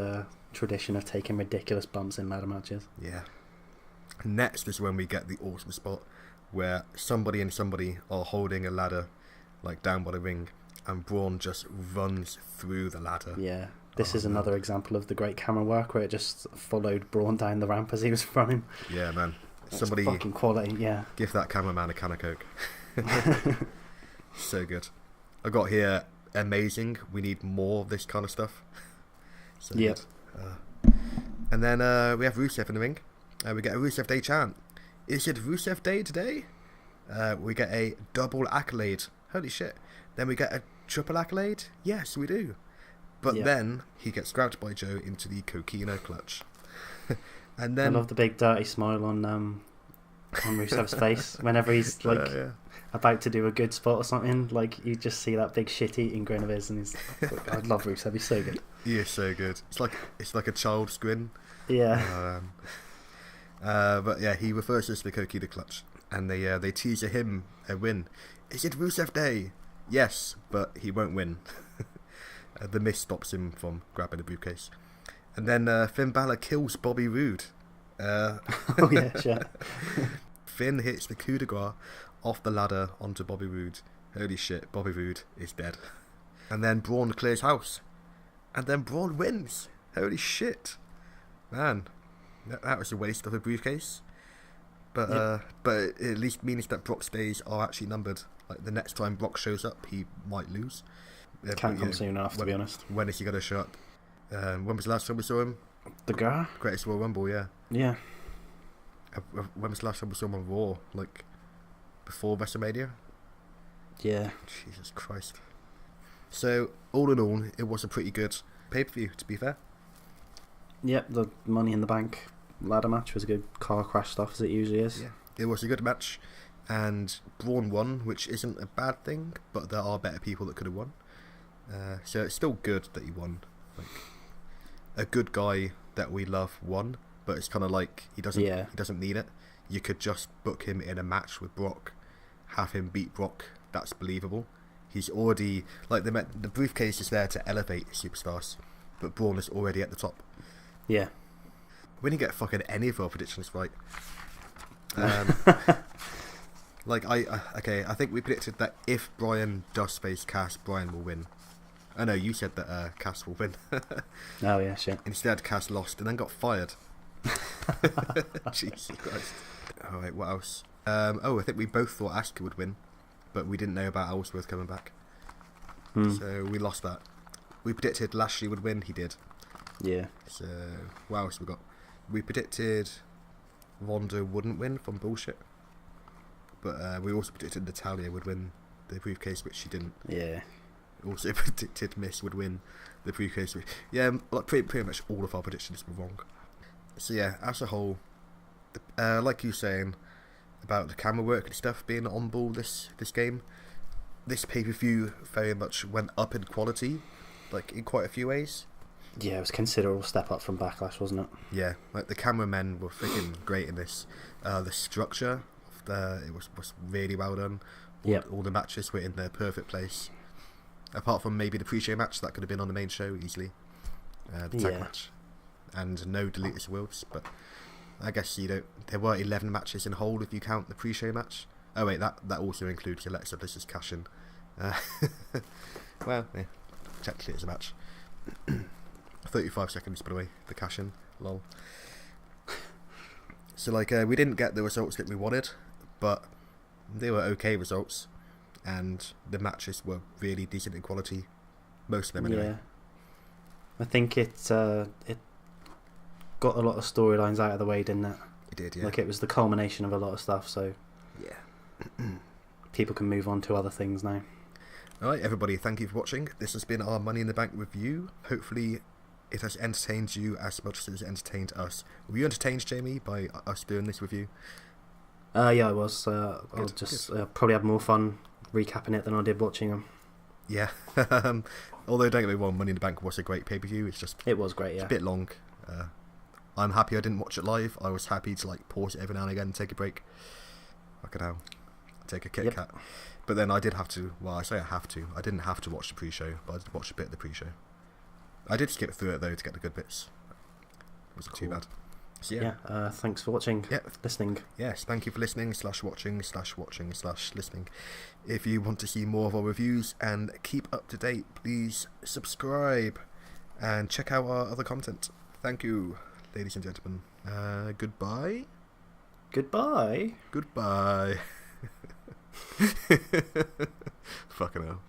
tradition of taking ridiculous bumps in ladder matches. Yeah. Next is when we get the awesome spot where somebody and somebody are holding a ladder down by the ring, and Braun just runs through the ladder. Yeah. This is another example of the great camera work where it just followed Braun down the ramp as he was running. Yeah, man. That's Somebody fucking quality, yeah. Give that cameraman a can of Coke. So good. I got here, amazing. We need more of this kind of stuff. So good. And then we have Rusev in the ring. We get a Rusev Day chant. Is it Rusev Day today? We get a double accolade. Holy shit. Then we get a triple accolade. Yes, we do. But then he gets grabbed by Joe into the coquina clutch. And then I love the big dirty smile on Rusev's face whenever he's about to do a good spot or something. You just see that big shit eating grin of his, and he's I love Rusev. He's so good. He is so good. It's like a child's grin. Yeah. But yeah, he refers to the coquina clutch, and they tease him a win. Is it Rusev Day? Yes, but he won't win. The Mist stops him from grabbing the briefcase. And then Finn Balor kills Bobby Roode. Oh yeah, sure. Finn hits the coup de grace off the ladder onto Bobby Roode. Holy shit, Bobby Roode is dead. And then Braun clears house. And then Braun wins. Holy shit. Man, that was a waste of a briefcase. But it at least means that Brock's days are actually numbered. The next time Brock shows up, he might lose. Can't come soon enough, to be honest. When is he going to show up? When was the last time we saw him? The guy? Greatest Royal Rumble, yeah. Yeah. When was the last time we saw him on Raw? Before WrestleMania? Yeah. Jesus Christ. So, all in all, it was a pretty good pay-per-view, to be fair. Yep, the Money in the Bank ladder match was a good car crash stuff, as it usually is. Yeah, it was a good match. And Braun won, which isn't a bad thing, but there are better people that could have won. So it's still good that he won. Like, a good guy that we love won, but it's kind of like he doesn't need it. You could just book him in a match with Brock, have him beat Brock. That's believable. He's already like the briefcase is there to elevate superstars, but Braun is already at the top. Yeah. When you get fucking any of our predictions right, like I think we predicted that if Bryan does face Cass, Bryan will win. I know you said that Cass will win. Oh yeah, shit. Instead, Cass lost and then got fired. Jesus Christ. Alright, what else? I think we both thought Asuka would win, but we didn't know about Ellsworth coming back. So we lost that. We predicted Lashley would win, he did. Yeah. So, what else we got? We predicted Ronda wouldn't win from bullshit, but we also predicted Natalya would win the briefcase, which she didn't. Yeah. Also predicted Miss would win the briefcase. Yeah, like pretty much all of our predictions were wrong. So yeah, as a whole, like you saying about the camera work and stuff being on ball this game, this pay-per-view very much went up in quality, like in quite a few ways. Yeah, it was a considerable step up from Backlash, wasn't it? Yeah, like the cameramen were freaking great in this. The structure of it was really well done. All the matches were in their perfect place. Apart from maybe the pre-show match that could have been on the main show easily, the tag match, and no deleted wills. But I guess there were 11 matches in whole if you count the pre-show match. Oh wait, that also includes Alexa Bliss's cash-in. Well, yeah, technically it's a match. 35 seconds, by the way, the cash-in. Lol. So like we didn't get the results that we wanted, but they were okay results. And the matches were really decent in quality, most of them anyway. Yeah, I think it got a lot of storylines out of the way, didn't it? It did, yeah. Like it was the culmination of a lot of stuff, so yeah, people can move on to other things now. Alright, everybody, thank you for watching. This has been our Money in the Bank review. Hopefully it has entertained you as much as it has entertained us. Were you entertained, Jamie, by us doing this review? Yeah, I was. I'll just probably have more fun recapping it than I did watching them. Yeah. Although don't get me wrong, Money in the Bank was a great pay-per-view. It was great, yeah. It's a bit long. I'm happy I didn't watch it live. I was happy to like pause it every now and again and take a break. Fucking hell. Take a Kit Kat. But then I did have to, well, I say I have to. I didn't have to watch the pre-show, but I did watch a bit of the pre-show. I did skip through it though to get the good bits. It wasn't too bad. So, yeah. Thanks for watching. Yeah. Listening. Yes, thank you for listening /watching/listening. If you want to see more of our reviews and keep up to date, please subscribe and check out our other content. Thank you, ladies and gentlemen. Goodbye. Goodbye. Goodbye. Fucking hell.